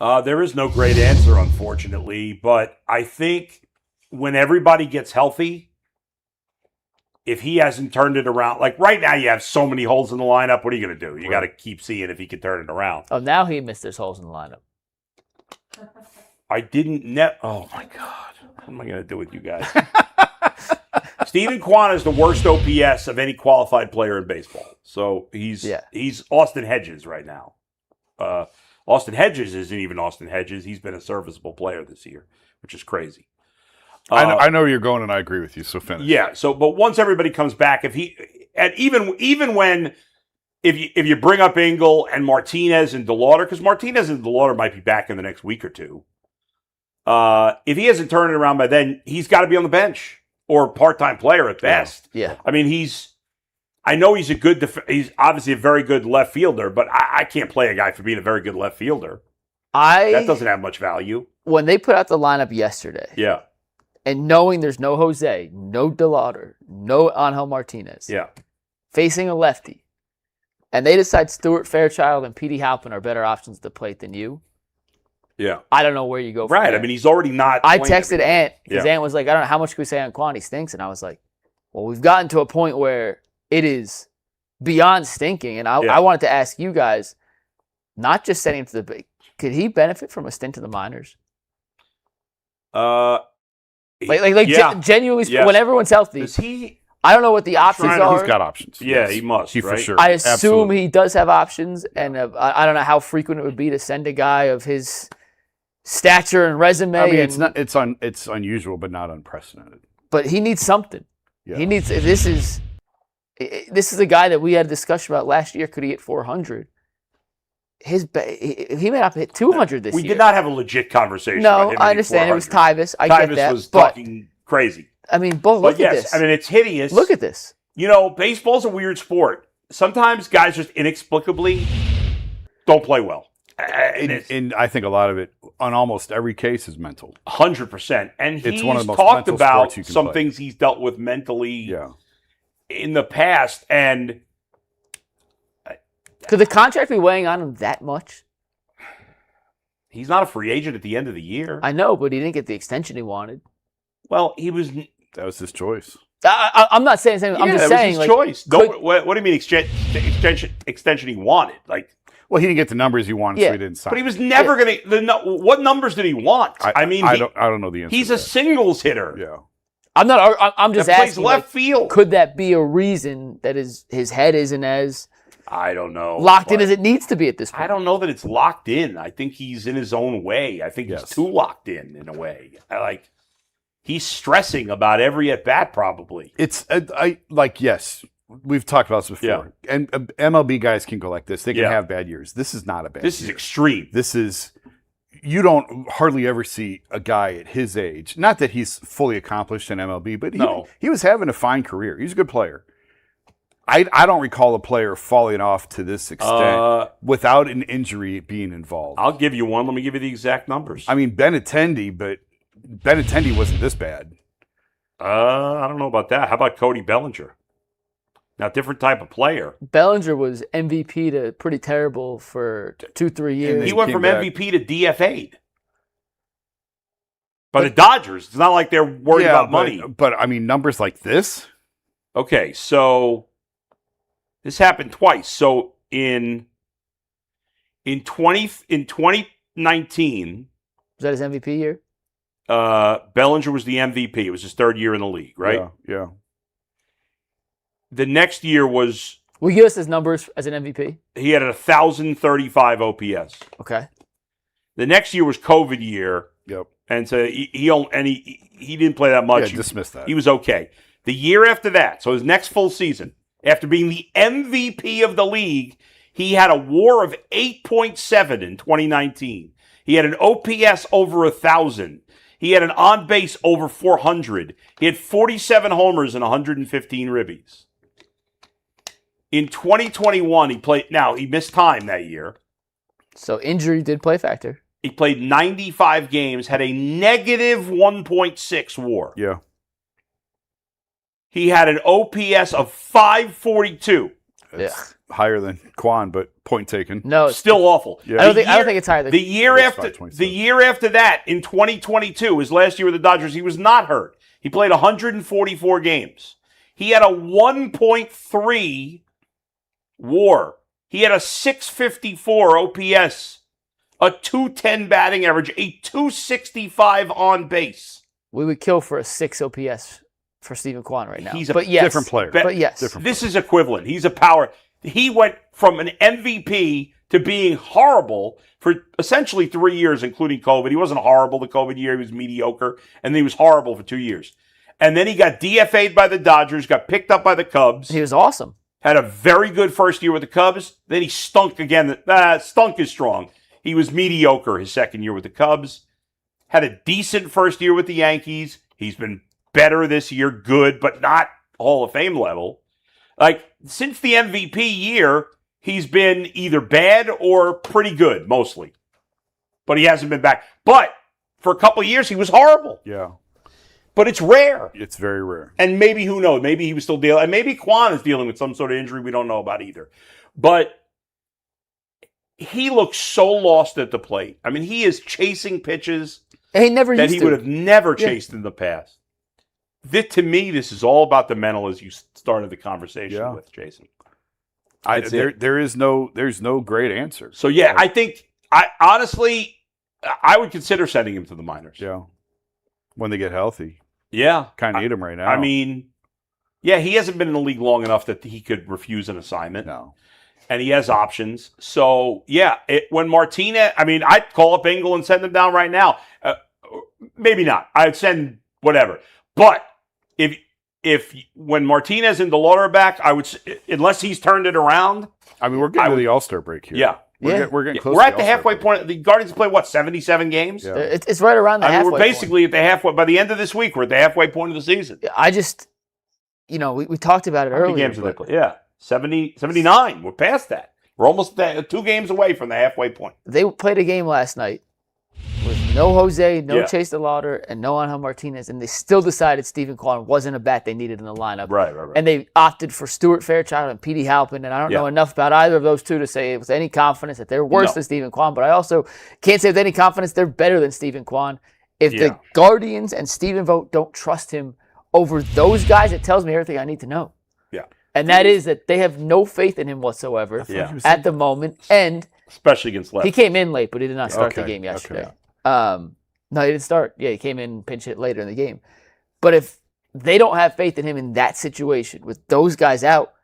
S1: There is no great answer, unfortunately, but I think when everybody gets healthy, if he hasn't turned it around, like right now you have so many holes in the lineup, what are you going to do? You got to keep seeing if he can turn it around.
S2: Oh, now he missed his holes in the lineup.
S1: I didn't oh my God. What am I going to do with you guys? Steven Kwan is the worst OPS of any qualified player in baseball. So he's Austin Hedges right now. Austin Hedges isn't even Austin Hedges. He's been a serviceable player this year, which is crazy.
S3: I know where you're going, and I agree with you. So finish.
S1: Yeah. So, but once everybody comes back, even when if you bring up Engel and Martinez and DeLauder, because Martinez and DeLauder might be back in the next week or two. If he hasn't turned it around by then, he's got to be on the bench or a part-time player at best.
S2: Yeah.
S1: I mean, I know he's he's obviously a very good left fielder, but I can't play a guy for being a very good left fielder. That doesn't have much value.
S2: When they put out the lineup yesterday, and knowing there's no Jose, no DeLauder, no Angel Martinez, facing a lefty, and they decide Stuart Fairchild and Petey Halpin are better options at the plate than you.
S1: Yeah.
S2: I don't know where you go from
S1: Right.
S2: there.
S1: I mean, he's already not.
S2: I texted Ant because
S1: Yeah.
S2: Ant was like, I don't know, how much can we say on Quan? He stinks. And I was like, well, we've gotten to a point where it is beyond stinking. And I wanted to ask you guys, not just sending him to the big, could he benefit from a stint to the minors? Genuinely,
S1: Yes.
S2: when everyone's healthy,
S1: Is he?
S2: I don't know what the options are.
S3: He's got options.
S1: Yeah,
S3: Yes.
S1: he must.
S3: He
S1: right?
S3: for sure.
S2: I assume
S3: Absolutely.
S2: he does have options, and I don't know how frequent it would be to send a guy of his stature and resume.
S3: I mean, it's unusual, but not unprecedented.
S2: But he needs something.
S3: Yeah.
S2: He needs. If this is a guy that we had a discussion about last year. Could he hit 400? He may not hit 200 this year.
S1: We did not have a legit conversation.
S2: No,
S1: about him
S2: I
S1: hitting
S2: understand. It was
S1: 400.
S2: Tyvis. I get
S1: Tyvis
S2: that.
S1: was
S2: but
S1: talking crazy.
S2: I mean, Bull, look
S1: But
S2: at
S1: yes,
S2: this.
S1: I mean, it's hideous.
S2: Look at this.
S1: You know, baseball's a weird sport. Sometimes guys just inexplicably don't play well.
S3: And I think a lot of it, on almost every case, is mental.
S1: 100%. And
S3: It's one of
S1: he's
S3: the most
S1: talked
S3: mental
S1: about
S3: sports you can
S1: some
S3: play.
S1: things he's dealt with mentally
S3: Yeah.
S1: in the past. And
S2: Could the contract be weighing on him that much?
S1: he's not a free agent at the end of the year.
S2: I know, but he didn't get the extension he wanted.
S1: Well, he was.
S3: That was his choice.
S2: I'm not saying anything. I'm just
S1: that
S2: saying,
S1: was his
S2: like,
S1: choice. What do you mean extension he wanted? Like,
S3: Well, he didn't get the numbers he wanted, so
S2: Yeah.
S3: he didn't sign.
S1: but he was never going to. What numbers did he want? I mean,
S3: I don't know the answer.
S1: he's
S3: to
S1: a
S3: that.
S1: singles hitter.
S3: Yeah.
S2: I'm just
S1: That plays
S2: asking.
S1: left
S2: like,
S1: field.
S2: Could that be a reason that his head isn't as
S1: I don't know.
S2: locked in
S1: but
S2: as it needs to be at this point?
S1: I don't know that it's locked in. I think he's in his own way. I think
S3: Yes.
S1: he's too locked in a way. He's stressing about every at bat probably.
S3: It's yes, we've talked about this before. And MLB guys can go like this. They can
S1: Yeah.
S3: have bad years. This is not a bad.
S1: This is
S3: year.
S1: extreme.
S3: This is. You don't hardly ever see a guy at his age. Not that he's fully accomplished in MLB, but he was having a fine career. He's a good player. I don't recall a player falling off to this extent without an injury being involved.
S1: I'll give you one. Let me give you the exact numbers.
S3: I mean, Benintendi wasn't this bad.
S1: I don't know about that. How about Cody Bellinger? Now, different type of player.
S2: Bellinger was MVP to pretty terrible for 2-3 years.
S1: He went
S3: came
S1: from
S3: back.
S1: MVP to DFA'd. But the Dodgers, it's not like they're worried about money.
S3: But I mean, numbers like this.
S1: Okay, so this happened twice. So in 2019,
S2: Was that his MVP year?
S1: Bellinger was the MVP. It was his third year in the league, right?
S3: Yeah.
S1: The next year was
S2: Will you give us his numbers as an MVP?
S1: he had 1,035 OPS.
S2: Okay.
S1: The next year was COVID year,
S3: Yep.
S1: and so he didn't play that much.
S3: Yeah, dismiss that.
S1: He was okay. The year after that, so his next full season, after being the MVP of the league, he had a WAR of 8.7 in 2019. He had an OPS over 1,000. He had an on base over 400. He had 47 homers and 115 ribbies. In 2021, he played. Now he missed time that year.
S2: So injury did play a factor.
S1: He played 95 games, had a negative 1.6 WAR.
S3: Yeah.
S1: He had an OPS of 542.
S3: It's higher than Kwan, but point taken.
S2: No,
S1: Still awful.
S3: Yeah.
S2: I don't think it's higher than
S1: The year after that, in 2022, his last year with the Dodgers, he was not hurt. He played 144 games. He had a 1.3 WAR. He had a 654 OPS, a 210 batting average, a 265 on base.
S2: we would kill for a 6 OPS for Steven Kwan right now.
S1: He's a
S3: different player.
S2: But yes.
S1: This is equivalent. He's a power. He went from an MVP to being horrible for essentially 3 years, including COVID. He wasn't horrible the COVID year. He was mediocre. And then he was horrible for 2 years. And then he got DFA'd by the Dodgers, got picked up by the Cubs.
S2: He was awesome.
S1: Had a very good first year with the Cubs. Then he stunk again. Stunk is strong. He was mediocre his second year with the Cubs. Had a decent first year with the Yankees. He's been better this year, good, but not Hall of Fame level. Like, since the MVP year, he's been either bad or pretty good, mostly. But he hasn't been back. But for a couple of years, he was horrible.
S3: Yeah.
S1: But it's rare.
S3: It's very rare.
S1: And maybe, who knows, maybe he was still dealing, and maybe Kwan is dealing with some sort of injury we don't know about either. But he looks so lost at the plate. I mean, he is chasing pitches
S2: And he never
S1: that
S2: used
S1: he
S2: to.
S1: would have never chased in the past. To me, this is all about the mental, as you started the conversation with, Jason.
S3: There's no great answer.
S1: So, yeah, I think, honestly, I would consider sending him to the minors.
S3: Yeah. When they get healthy.
S1: Yeah.
S3: Kind of need him right now.
S1: I mean, yeah, he hasn't been in the league long enough that he could refuse an assignment.
S3: No.
S1: And he has options. So, yeah, when Martinez, I mean, I'd call up Engel and send him down right now. Maybe not. I'd send whatever. But if when Martinez and DeLauder are back, I would, unless he's turned it around.
S3: I mean, we're getting to the All-Star break here.
S1: Yeah.
S3: We're getting close
S1: We're
S3: to
S1: at the halfway point. The Guardians play, 77 games?
S3: Yeah.
S2: It's right around the halfway
S1: We're
S2: point.
S1: basically at the halfway. By the end of this week, we're at the halfway point of the season.
S2: I just, we talked about it
S1: How many
S2: earlier.
S1: games do they play? Yeah. 79. We're past that. We're almost 2 games away from the halfway point.
S2: They played a game last night with no Jose, no
S1: Yeah.
S2: Chase DeLauder, and no Angel Martinez, and they still decided Steven Kwan wasn't a bat they needed in the lineup.
S1: Right.
S2: And they opted for Stuart Fairchild and Petey Halpin, and I don't know enough about either of those two to say with any confidence that they're worse than Steven Kwan, but I also can't say with any confidence they're better than Steven Kwan. If the Guardians and Steven Vogt don't trust him over those guys, it tells me everything I need to know.
S1: Yeah.
S2: And that is that they have no faith in him whatsoever at the moment, and
S1: especially against left.
S2: he came in late, but he did not start the game yesterday.
S3: Okay.
S2: No, he didn't start. Yeah, he came in and pinch hit later in the game. But if they don't have faith in him in that situation with those guys out,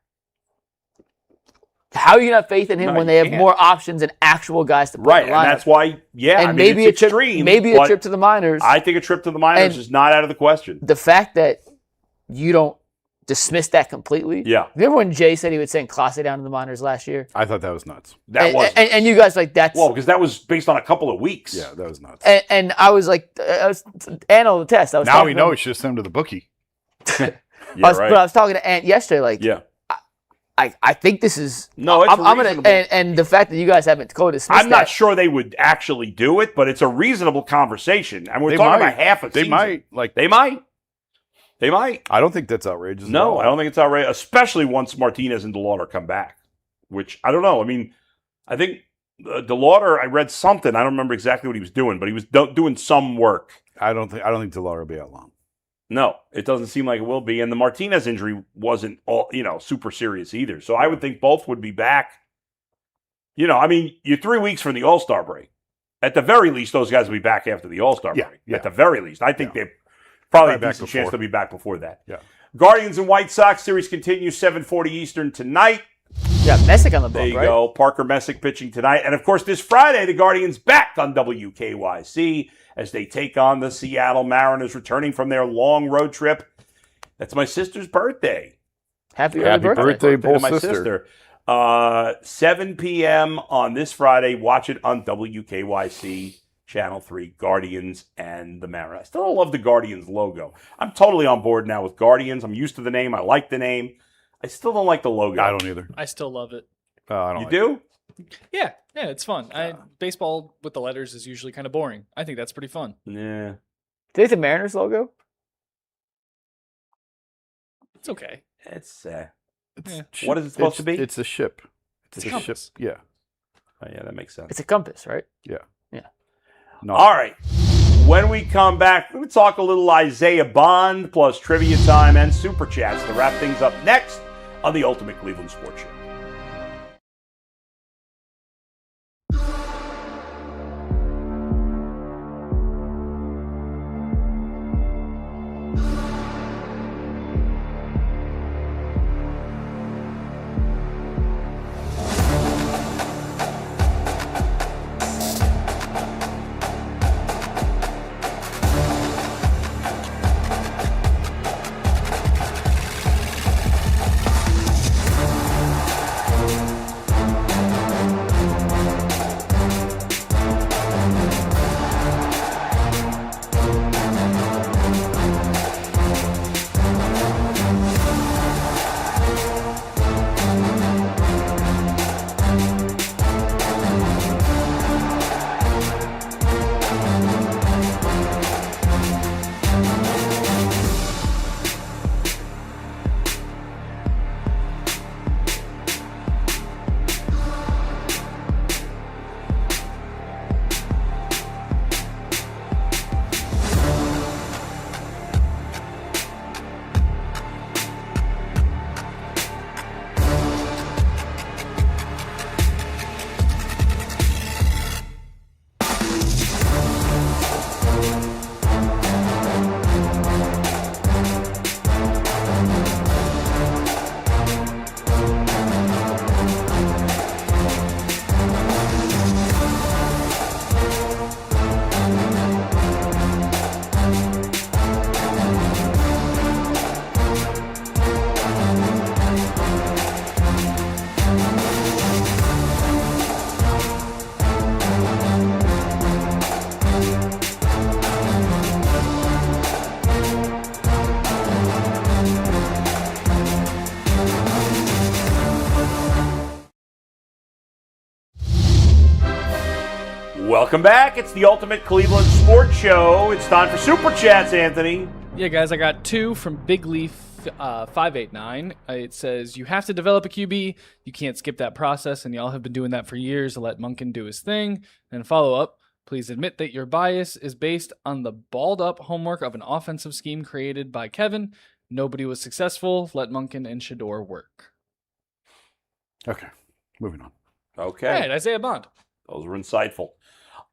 S2: how are you going to have faith in him when they have more options and actual guys to put in the lineup?
S1: And that's why,
S2: and maybe
S1: it's extreme.
S2: Maybe a trip to the minors.
S1: I think a trip to the minors is not out of the question.
S2: The fact that you don't dismiss that completely.
S1: Yeah.
S2: Remember when Jay said he would send Clase down to the minors last year?
S3: I thought that was nuts.
S1: That was.
S2: And you guys like that's.
S1: Well, because that was based on a couple of weeks.
S3: Yeah, that was nuts.
S2: And I was like, I was Ant on the test.
S3: Now we know we should have sent him to the bookie.
S1: Right.
S2: But I was talking to Ant yesterday, like, I think this is
S1: no. It's
S2: I'm
S1: reasonable.
S2: gonna and the fact that you guys haven't dismissed
S1: I'm not sure they would actually do it, but it's a reasonable conversation, and we're talking about half a season. They might.
S3: I don't think that's outrageous.
S1: No, I don't think it's outrageous, especially once Martinez and DeLauder come back. Which I don't know. I mean, I think DeLauder. I read something. I don't remember exactly what he was doing, but he was doing some work.
S3: I don't think DeLauder will be out long.
S1: No, it doesn't seem like it will be. And the Martinez injury wasn't all, super serious either. So I would think both would be back. I mean, you're 3 weeks from the All-Star break. At the very least, those guys will be back after the All-Star break.
S3: Yeah.
S1: At the very least. I think they're probably a decent chance they'll be back before that.
S3: Yeah.
S1: Guardians and White Sox series continues 7:40 Eastern tonight.
S2: Yeah, Messick on the book,
S1: There you
S2: right?
S1: go. Parker Messick pitching tonight. And, of course, this Friday, the Guardians back on WKYC as they take on the Seattle Mariners, returning from their long road trip. That's my sister's birthday.
S2: Happy birthday,
S1: To my sister. 7 p.m. on this Friday. Watch it on WKYC Channel 3, Guardians and the Mariners. I still don't love the Guardians logo. I'm totally on board now with Guardians. I'm used to the name. I like the name. I still don't like the logo.
S3: I don't either.
S4: I still love it.
S3: I don't.
S1: You
S3: like
S1: do?
S3: it.
S4: Yeah, it's fun. Baseball with the letters is usually kind of boring. I think that's pretty fun.
S1: Yeah.
S2: Do you like the Mariners logo?
S4: It's okay.
S1: It's
S3: What
S1: is it supposed to be?
S3: It's a ship.
S4: It's a compass.
S3: Ship. Yeah.
S1: Oh, yeah, that makes sense.
S2: It's a compass, right?
S3: Yeah.
S2: Yeah.
S3: No.
S1: All right. When we come back, we're going to talk a little Isaiah Bond plus trivia time and super chats to wrap things up next on the Ultimate Cleveland Sports Show. Welcome back. It's the Ultimate Cleveland Sports Show. It's time for Super Chats, Anthony.
S4: Yeah, guys, I got two from Big Leaf 589. It says, you have to develop a QB. You can't skip that process, and y'all have been doing that for years to let Monken do his thing. And follow up, please admit that your bias is based on the balled-up homework of an offensive scheme created by Kevin. Nobody was successful. Let Monken and Shedeur work.
S3: Okay, moving on.
S1: Okay.
S4: All right, Isaiah Bond.
S1: Those were insightful.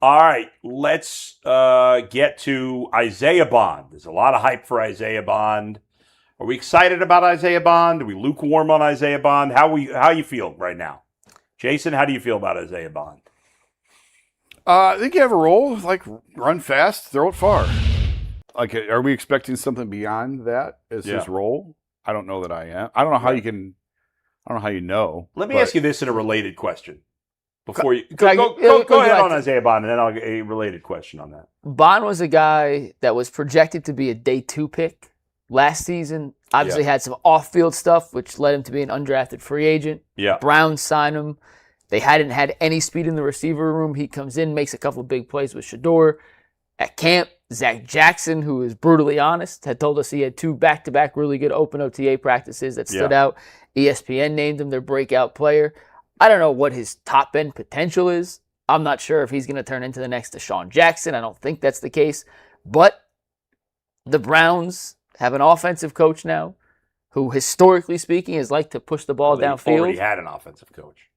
S1: All right, let's get to Isaiah Bond. There's a lot of hype for Isaiah Bond. Are we excited about Isaiah Bond? Are we lukewarm on Isaiah Bond? How you feel right now? Jason, how do you feel about Isaiah Bond?
S3: I think you have a role, like run fast, throw it far. Like, are we expecting something beyond that as his role? I don't know that I am. I don't know how you can. I don't know how you know.
S1: Let me ask you this in a related question. Before you go ahead on Isaiah Bond, and then I'll get a related question on that.
S2: Bond was a guy that was projected to be a day 2 pick last season. Obviously had some off-field stuff, which led him to be an undrafted free agent.
S1: Yeah.
S2: Browns signed him. They hadn't had any speed in the receiver room. He comes in, makes a couple of big plays with Shedeur. At camp, Zach Jackson, who is brutally honest, had told us he had 2 back-to-back really good open OTA practices that stood out. ESPN named him their breakout player. I don't know what his top-end potential is. I'm not sure if he's going to turn into the next Deshaun Jackson. I don't think that's the case. But the Browns have an offensive coach now who, historically speaking, is like to push the ball downfield.
S1: They already had an offensive coach.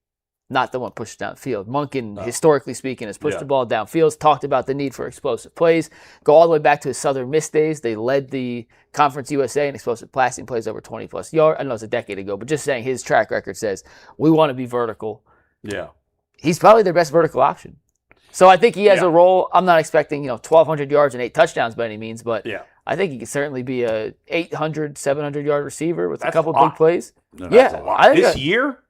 S2: Not the one pushed downfield. Monken, historically speaking, has pushed the ball downfield, talked about the need for explosive plays. Go all the way back to his Southern Miss days. They led the Conference USA in explosive passing plays over 20-plus yards. I know it's a decade ago, but just saying his track record says we want to be vertical.
S1: Yeah.
S2: He's probably their best vertical option. So I think he has a role. I'm not expecting 1,200 yards and 8 touchdowns by any means, but I think he can certainly be a 800, 700-yard receiver with a couple big plays.
S1: No, that's a lot. This year?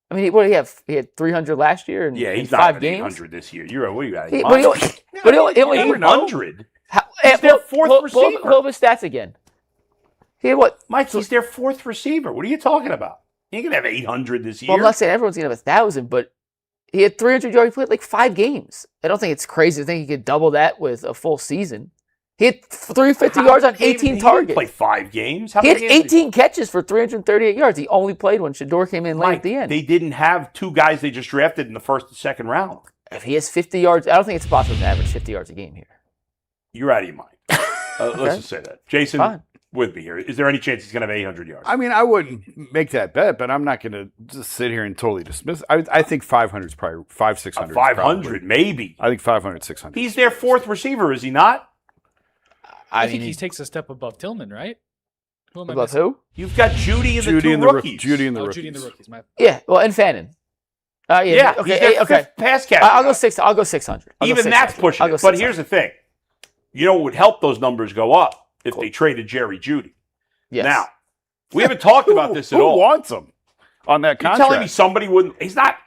S2: I mean, what did he have? He had 300 last year and
S1: he's
S2: in
S1: not
S2: 5 games.
S1: 800 this year. You're what you got?
S2: But he only
S1: 800.
S2: He's
S1: their fourth receiver.
S2: Pull up his stats again. He had what?
S1: Mike, he's their 4th receiver. What are you talking about? He ain't gonna have 800 this year.
S2: Well, I'm not saying everyone's gonna have 1,000, but He had 300 yards. He played like 5 games. I don't think it's crazy to think he could double that with a full season. He had 350 yards on 18 targets.
S1: He didn't play 5 games.
S2: He had 18 catches for 338 yards. He only played when Shedeur came in late at the end.
S1: They didn't have 2 guys they just drafted in the first and second round.
S2: If he has 50 yards, I don't think it's possible to average 50 yards a game here.
S1: You're out of your mind. Let's just say that. Jason,
S2: Fine.
S1: with me here. Is there any chance he's going to have 800 yards?
S3: I mean, I wouldn't make that bet, but I'm not going to just sit here and totally dismiss. I think 500 is probably 600.
S1: 500, maybe.
S3: I think 500, 600.
S1: He's their 4th receiver, is he not?
S4: I think he takes a step above Tillman, right? Who am I
S2: Above
S4: missing?
S2: who?
S1: You've got Judy and the 2 rookies.
S3: Judy and the rookies.
S4: Judy and the rookies.
S2: Yeah, well, and Fannin.
S1: Yeah,
S2: okay,
S1: he's their
S2: okay.
S1: 5th pass catcher.
S2: I'll go 600.
S1: Even that's pushing it. But here's the thing. You know what would help those numbers go up if they traded Jerry Judy.
S2: Yes.
S1: Now, we haven't talked about this at all.
S3: Who wants him on that contract?
S1: You're telling me somebody wouldn't? He's not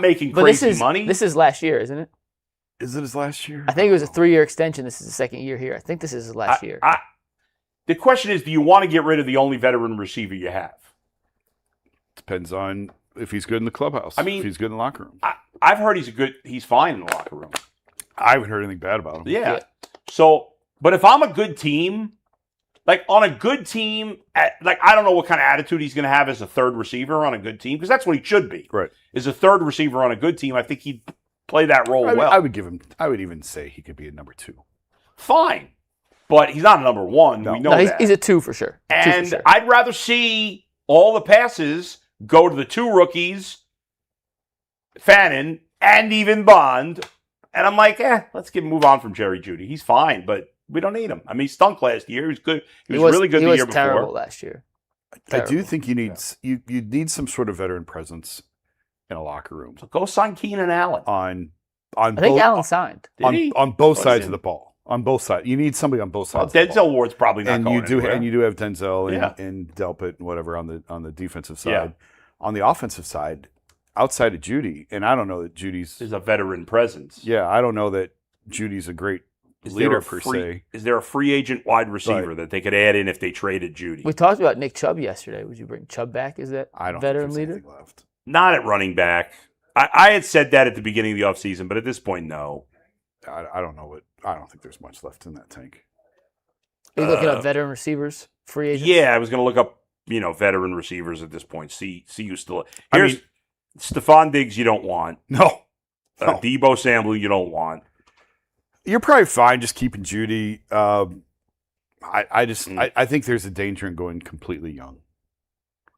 S1: making crazy money.
S2: This is last year, isn't it?
S3: Is it his last year?
S2: I think it was a 3-year extension. This is the 2nd year here. I think this is his last year.
S1: The question is, do you want to get rid of the only veteran receiver you have?
S3: Depends on if he's good in the clubhouse.
S1: I mean,
S3: if he's good in the locker room.
S1: I've heard he's fine in the locker room.
S3: I haven't heard anything bad about him.
S1: Yeah. So, but if I'm a good team, like on a good team, I don't know what kind of attitude he's going to have as a 3rd receiver on a good team, because that's what he should be.
S3: Right.
S1: As a 3rd receiver on a good team, I think he'd play that role well.
S3: I would give him. I would even say he could be a number 2.
S1: Fine. But he's not a number 1.
S3: No.
S1: We know
S2: No,
S1: that.
S2: he's a 2 for sure.
S1: And I'd rather see all the passes go to the 2 rookies, Fannin, and even Bond. And I'm like, let's move on from Jerry Judy. He's fine, but we don't need him. I mean, he stunk last year. He was good. He was really good the year before.
S2: He was terrible last year.
S3: I do think you need some sort of veteran presence in a locker room.
S1: So go sign Keenan Allen.
S2: I think Allen signed.
S3: On both sides of the ball. On both sides. You need somebody on both sides.
S1: Well, Denzel Ward's probably not going anywhere.
S3: And you do have Denzel and Delpit and whatever on the defensive side.
S1: Yeah.
S3: On the offensive side, outside of Judy, and I don't know that Judy's
S1: is a veteran presence.
S3: Yeah, I don't know that Judy's a great leader per se.
S1: Is there a free agent wide receiver that they could add in if they traded Judy?
S2: We talked about Nick Chubb yesterday. Would you bring Chubb back as that veteran leader?
S3: Left.
S1: Not at running back. I had said that at the beginning of the offseason, but at this point, no.
S3: I don't know I don't think there's much left in that tank.
S2: Are you looking at veteran receivers, free agents?
S1: Yeah, I was going to look up, veteran receivers at this point. See you still. Here's Stephon Diggs. You don't want.
S3: No.
S1: Deebo Samuel. You don't want.
S3: You're probably fine just keeping Judy. I think there's a danger in going completely young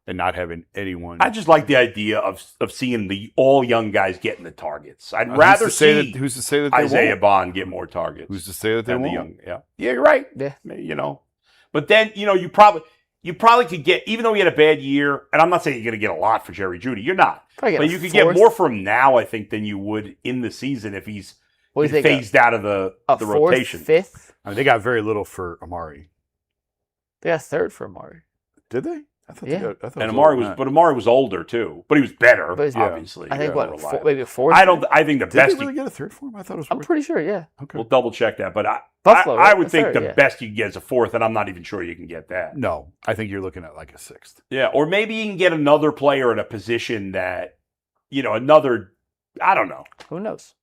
S3: and not having anyone.
S1: I just like the idea of seeing the all young guys getting the targets. I'd rather see
S3: who's to say that
S1: Isaiah Bond get more targets.
S3: Who's to say that they won't?
S1: Yeah, you're right.
S2: Yeah.
S1: But then you probably could get, even though he had a bad year, and I'm not saying you're going to get a lot for Jerry Judy. You're not. But you could get more from him now, I think, than you would in the season if he's phased out of the rotation.
S2: 5th?
S3: I mean, they got very little for Amari.
S2: They got 3rd for Amari.
S3: Did they? I thought
S1: and Amari was older too, but he was better, obviously.
S2: I think maybe a 4th.
S1: I think the best.
S3: Did they really get a 3rd for him? I thought it was.
S2: I'm pretty sure. Yeah.
S3: Okay.
S1: We'll double check that, but
S2: Buffalo,
S1: I would think
S2: 3rd,
S1: the best you can get is a 4th, and I'm not even sure you can get that.
S3: No, I think you're looking at like a 6th.
S1: Yeah, or maybe you can get another player at a position that, another. I don't know.
S2: Who knows?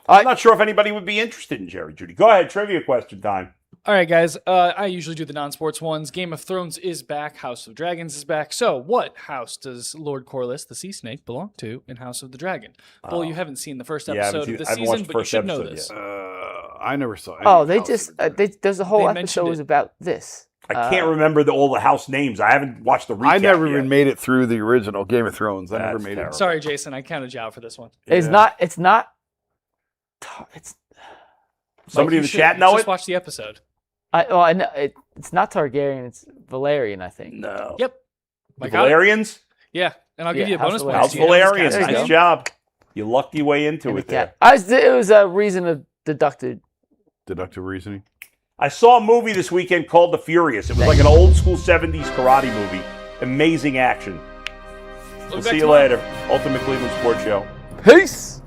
S1: I'm not sure if anybody would be interested in Jerry Judy. Go ahead, trivia question time.
S4: All right, guys. I usually do the non-sports ones. Game of Thrones is back. House of Dragons is back. So, what house does Lord Corlys, the Sea Snake, belong to in House of the Dragon? Bull, you haven't seen the first episode of the season, but you should know this.
S3: I never saw it.
S2: Oh, there's a whole episode was about this.
S1: I can't remember all the house names. I haven't watched the recap
S3: I never
S1: yet.
S3: even made it through the original Game of Thrones. I never made it.
S4: Sorry, Jason. I counted you out for this one.
S2: It's not.
S1: Somebody in the chat know it?
S4: Just watch the episode.
S2: I know it's not Targaryen. It's Valerian, I think.
S1: No.
S4: Yep.
S1: The Valerians?
S4: Yeah, and I'll give you a bonus point.
S1: House Valerians. Nice job. You lucked your way into it there.
S2: It was a reason of deductive
S3: reasoning.
S1: I saw a movie this weekend called The Furious. It was like an old school 70s karate movie. Amazing action. We'll see you later. Ultimate Cleveland Sports Show.
S2: Peace.